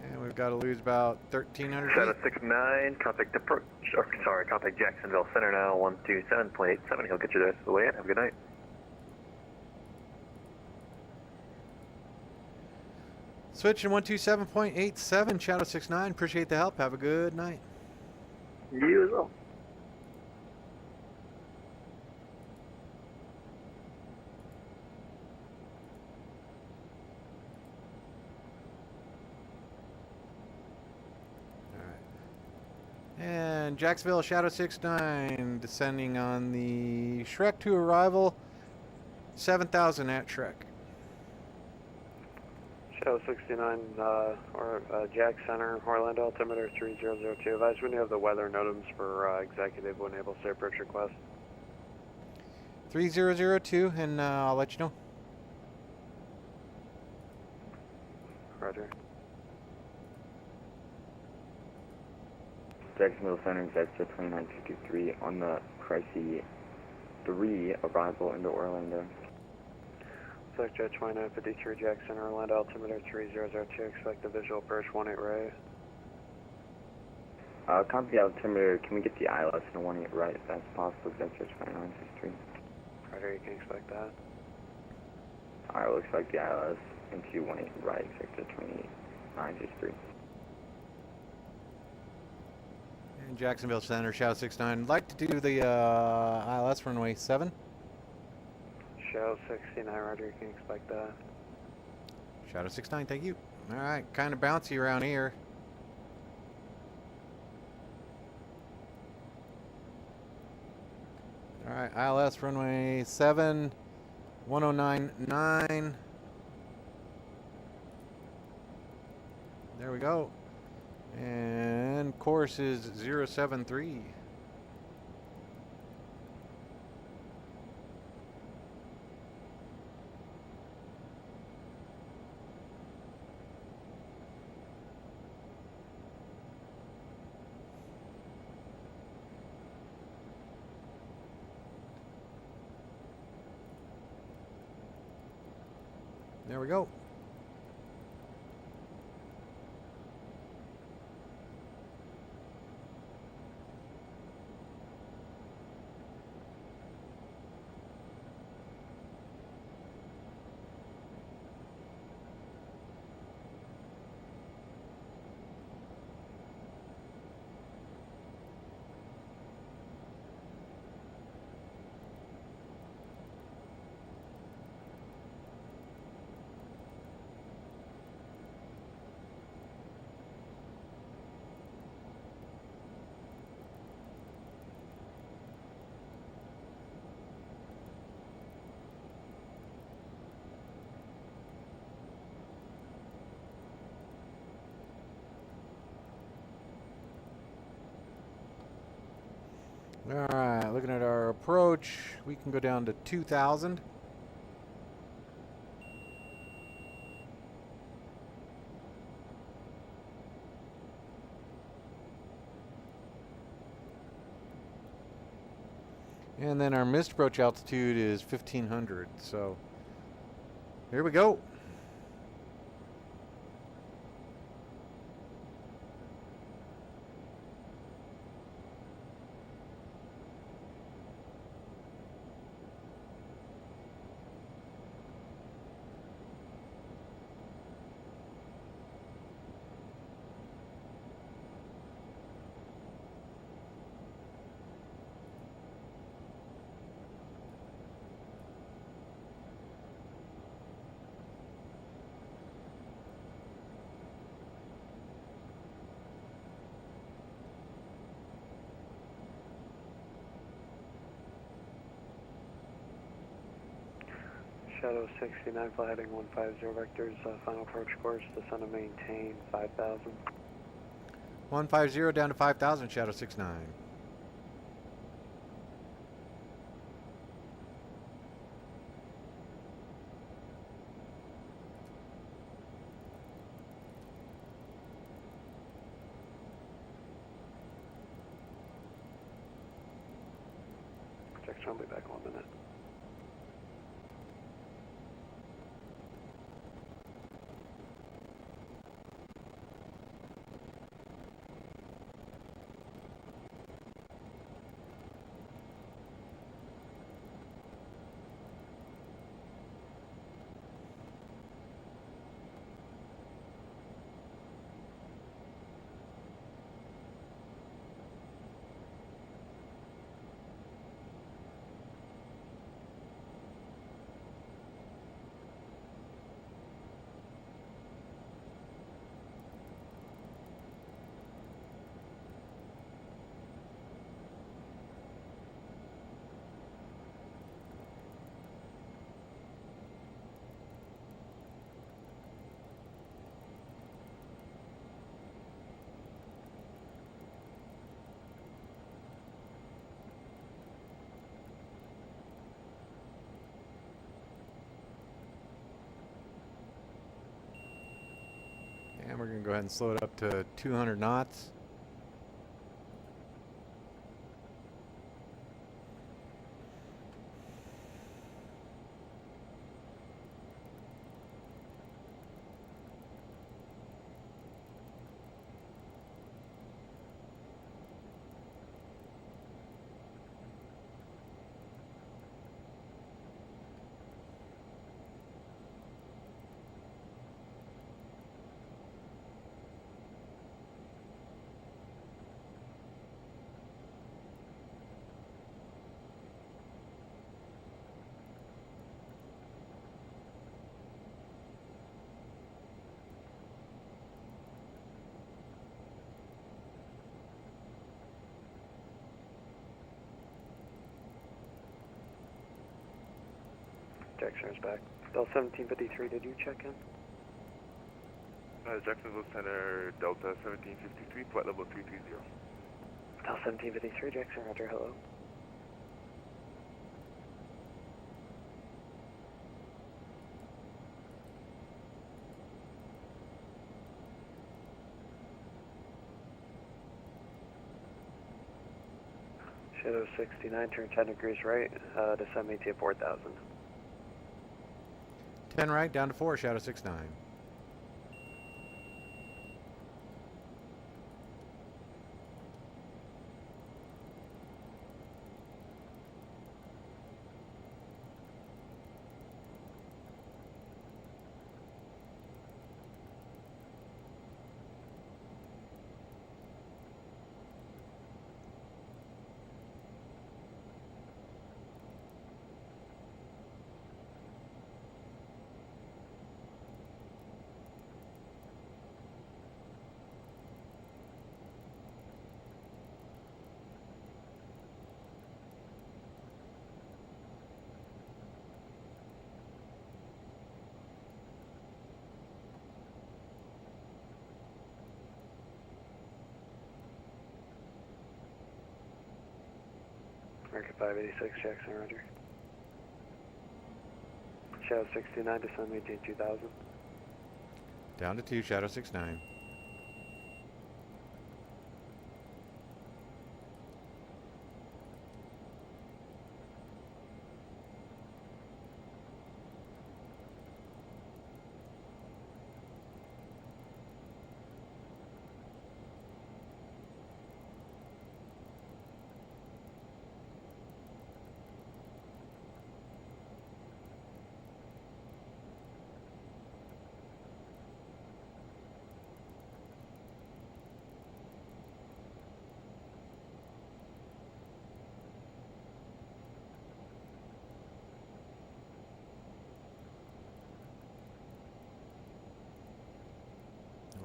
And we've got to lose about 1,300 Shadow feet. 69, contact approach, or sorry, contact Jacksonville Center now, 127.87. He'll get you the rest of the way in. Have a good night. Switching 127.87, Shadow 69. Appreciate the help. Have a good night. You as well. And Jacksonville Shadow 69 descending on the Shrek to arrival, 7,000 at Shrek. Shadow 69, Jack Center, Orlando, altimeter 3002. Advise when you have the weather NOTAMs for executive when able to approach request. 3002, and I'll let you know. Roger. Jacksonville Center, Executive 2953 on the Crisis 3 arrival into Orlando. Sector 2953, Jack Center, Orlando, altimeter 3002. Expect the visual approach 18 right. Copy the altimeter. Can we get the ILS and 18 right if that's possible? Sector 2953. Roger, you can expect that. Alright, we'll expect the ILS into 18 right, Sector 2953. And Jacksonville Center, Shadow 69. I'd like to do the ILS runway 7. Shadow 69, Roger, you can expect that. Shadow 69, thank you. Alright, kind of bouncy around here. All right, ILS runway 7, 1099. There we go. And course is 073. There we go. Alright, looking at our approach, we can go down to 2,000. And then our missed approach altitude is 1,500, so here we go. Shadow 69, fly heading 150 vectors, final approach course, descend and maintain 5,000. 150 down to 5,000, Shadow 69. Jackson, I'll be back in 1 minute. And we're going to go ahead and slow it up to 200 knots. Jack Center's back. Delta 1753, did you check in? Jacksonville Center, Delta 1753, flight level 330. Delta 1753, Jackson, roger, hello. Shadow 69, turn 10 degrees right, descend maintain 4000. 10 right, down to 4, Shadow 69. American 586, Jackson, roger. Shadow 69, descend maintain 2000. Down to 2, Shadow 69.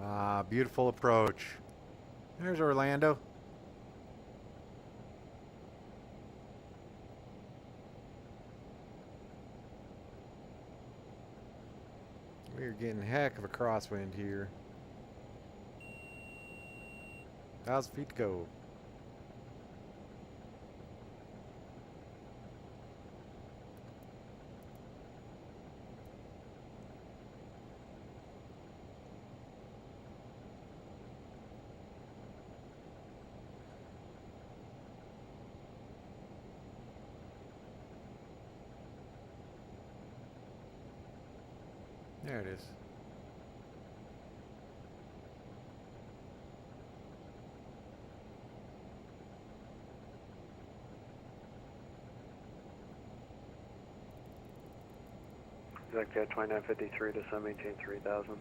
Ah, beautiful approach. There's Orlando. We're getting heck of a crosswind here. 1,000 feet to go. There it is. Executive 2953, descend maintain 3000.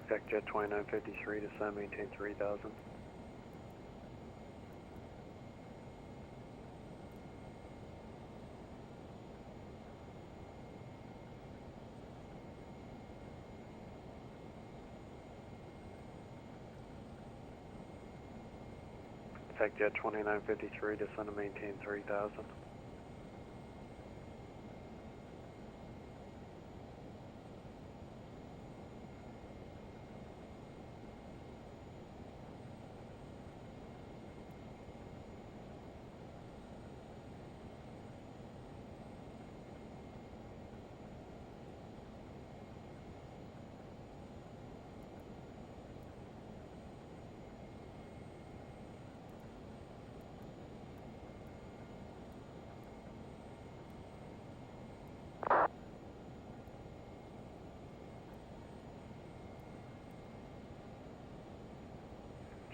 Executive 2953, descend maintain 3000. Jet 2953, descend and maintain 3000.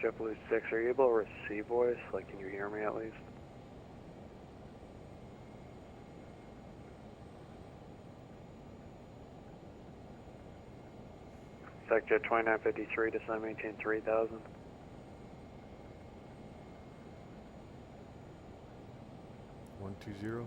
JetBlue 6, are you able to receive voice? Like, can you hear me at least? Sector 2953, descend maintain 3000. One 2-0.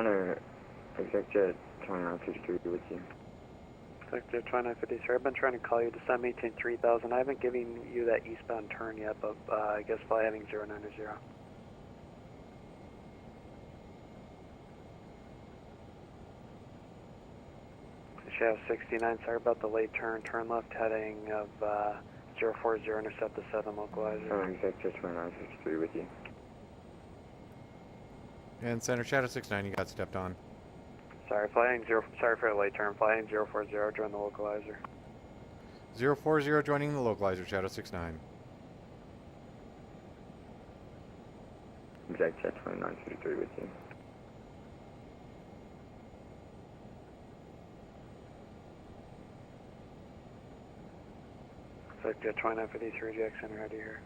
Center, Executive 2953 with you. Executive 2953, I've been trying to call you to send maintain 3000. I haven't given you that eastbound turn yet, but I guess fly heading 090. Shadow 69, sorry about the late turn. Turn left heading of 040, intercept the 7 localizer. Center, Executive 2953 with you. And Center Shadow 69, you got stepped on. Sorry, flying 0. Sorry for the late turn. Flying 040, join the localizer. 040 joining the localizer, Shadow 69. Executive 2953 with you. Executive 2953, Jack Center, ready here.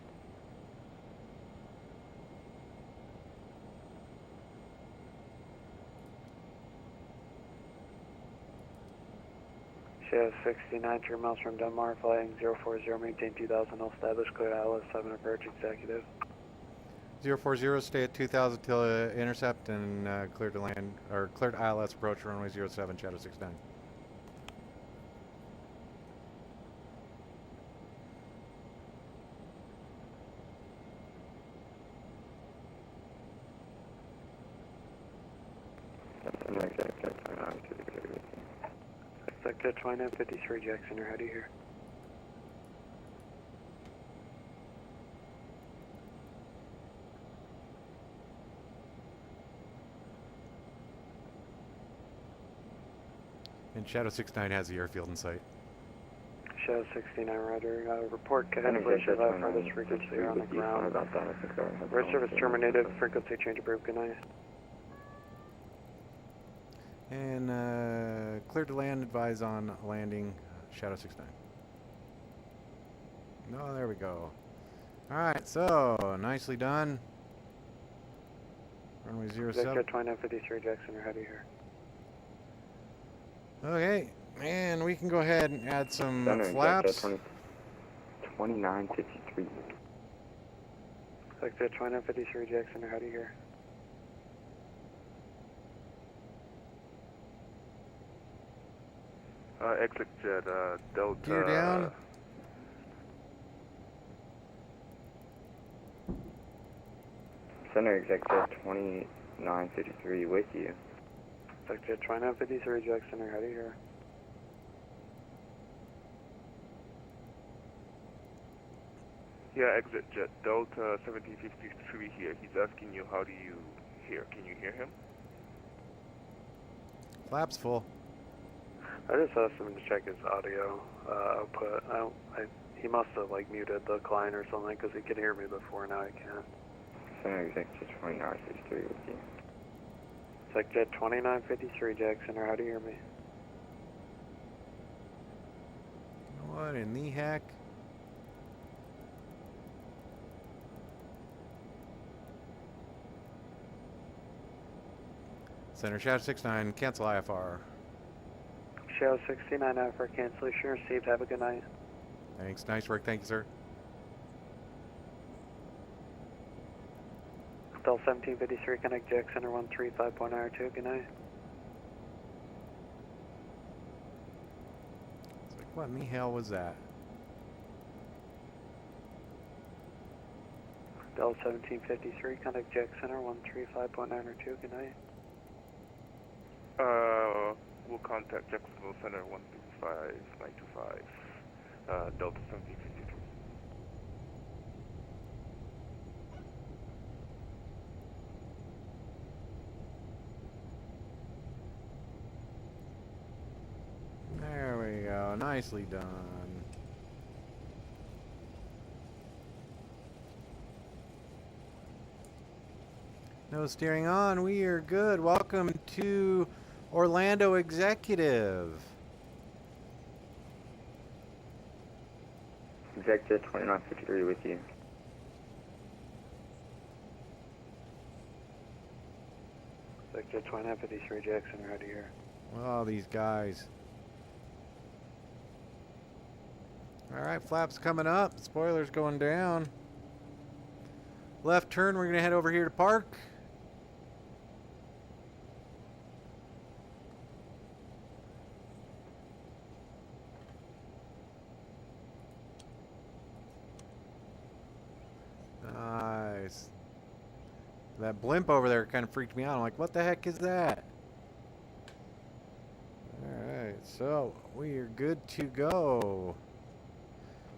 Shadow 69, 3 miles from Denmark, flying 040, maintain 2000, all established, clear ILS 7 approach, executive. 040, stay at 2000 till intercept and clear to land, or clear to ILS approach runway 07, Shadow 69. Center, Executive 2953 with you. Executive 2953, Jackson, you're ready here. And Shadow 69 has the airfield in sight. Shadow 69, Ryder. Report Center, cancellation Executive of farthest frequency 2953 on the with you. Sorry ground. about that. I think I had the Air wrong service thing. terminated, frequency change approved, good night. And clear to land, advise on landing, Shadow 69. No, there we go. Alright, so, nicely done. Runway 07. Executive 2953, Jackson, you're ready here. Okay, and we can go ahead and add some Center, flaps. Executive 2953. Executive 2953, Jackson, you're ready here. Exit jet, Delta. Gear down. Center, Executive 2953 with you. Executive 2953, Jackson, you're ready here. Yeah, exit jet, Delta 1753 here. He's asking you, how do you hear? Can you hear him? Flaps full. I just asked him to check his audio output. He must have like muted the client or something because he could hear me before, now he can't. Center, Executive 2953 with you. Executive 2953, Jackson, how do you hear me? What in the heck? Center Shadow 69, cancel IFR. Shadow 69, for cancellation received. Have a good night. Thanks, nice work, thank you, sir. Del 1753, connect Jack Center 135.92, good night. It's like, what in the hell was that? Del 1753, contact Jack Center 135.92, good night. We'll contact Jacksonville Center 125925, Delta 1753. There we go, nicely done. No steering on, we are good. Welcome to Orlando Executive. Executive 2953 with you. Executive 2953, Jackson, right here. Well, these guys. Alright, flaps coming up. Spoilers going down. Left turn, we're going to head over here to park. that blimp over there kind of freaked me out. I'm like, what the heck is that? Alright, so we are good to go.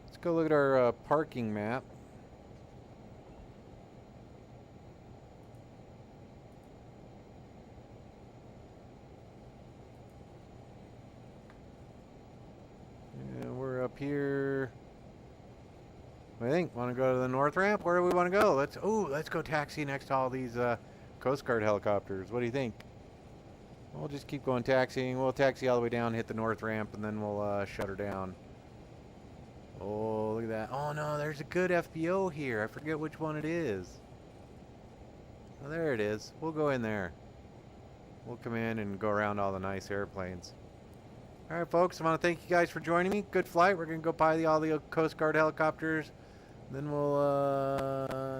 Let's go look at our parking map. And we're up here. I think want to go to the north ramp. Where do we want to go? Let's go taxi next to all these Coast Guard helicopters. What do you think? We'll just keep going taxiing. We'll taxi all the way down, hit the north ramp, and then we'll shut her down. Oh, look at that. Oh no, there's a good FBO here. I forget which one it is. Oh, there it is. We'll go in there. We'll come in and go around all the nice airplanes. Alright folks, I want to thank you guys for joining me. Good flight. We're going to go by all the Coast Guard helicopters. Then we'll,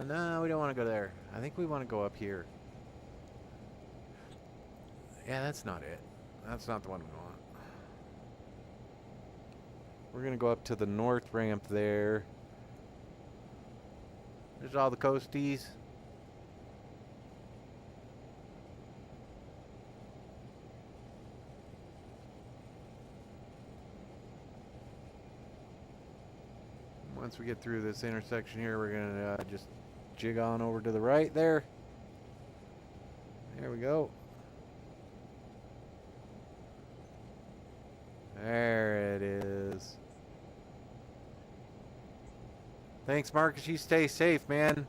no, we don't want to go there. I think we want to go up here. Yeah, that's not it. That's not the one we want. We're going to go up to the north ramp there. There's all the coasties. Once we get through this intersection here, we're going to just jig on over to the right there. There we go. There it is. Thanks, Marcus. You stay safe, man.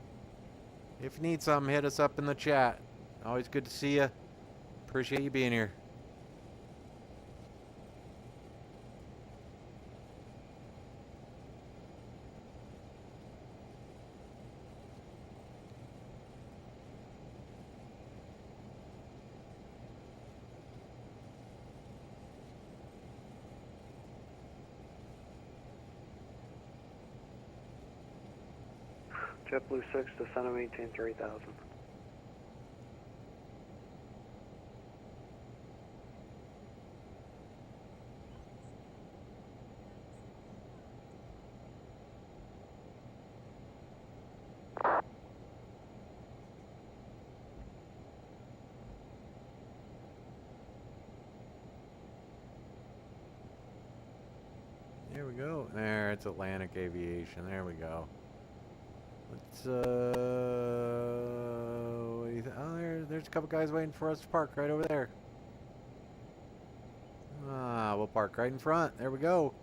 If you need something, hit us up in the chat. Always good to see you. Appreciate you being here. JetBlue 6, descend and maintain 3000. There we go. There, it's Atlantic Aviation. There we go. Let's, what do you oh, there's a couple guys waiting for us to park right over there. Ah, we'll park right in front. There we go.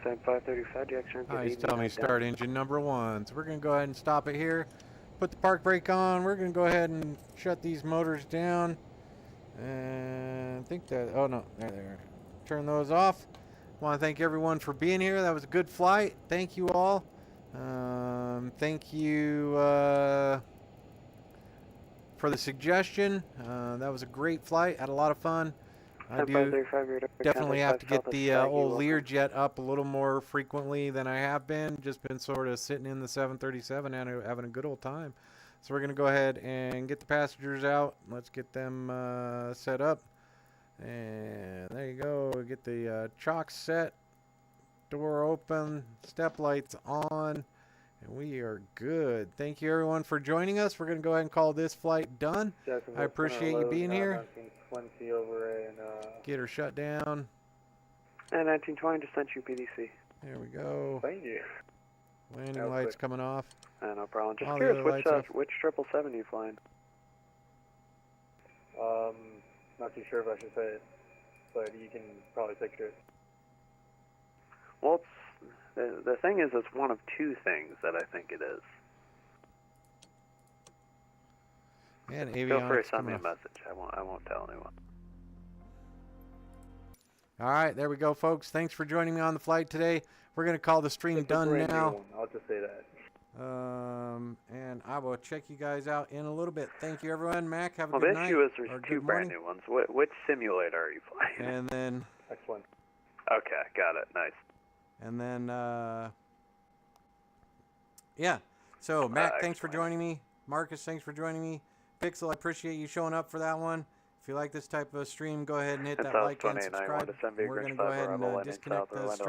Same 535, Jackson. He's telling me start engine number 1. So we're going to go ahead and stop it here. Put the park brake on. We're going to go ahead and shut these motors down. And I think that, oh no, there they are. Turn those off. I want to thank everyone for being here. That was a good flight. Thank you all. Thank you for the suggestion. That was a great flight. Had a lot of fun. I do definitely have to get the old Lear jet up a little more frequently than I have been. Just been sort of sitting in the 737 and having a good old time. So we're going to go ahead and get the passengers out. Let's get them set up. And there you go. Get the chocks set. Door open. Step lights on. And we are good. Thank you everyone for joining us. We're going to go ahead and call this flight done. I appreciate you being here. Get her shut down. And 1920, descent UPDC. There we go. Thank you. Landing lights coming off. No problem. Just All the curious, other lights off. which 777 are you flying? Not too sure if I should say it, but you can probably picture it. Well, the thing is, it's one of two things that I think it is. And Feel free avionics to send me a coming off. message. I won't tell anyone. All right, there we go, folks. Thanks for joining me on the flight today. We're going to call the stream done now. I'll just say that. And I will check you guys out in a little bit. Thank you, everyone. Mac, have a Well, good the night. issue is there's or two good brand morning. new ones. Which simulator are you flying? And then Excellent. Okay, got it. Nice. And then, yeah. So, Mac, thanks for joining me. Marcus, thanks for joining me. Pixel, I appreciate you showing up for that one. If you like this type of stream, go ahead and hit that like and subscribe. We're going to go ahead and disconnect the stream.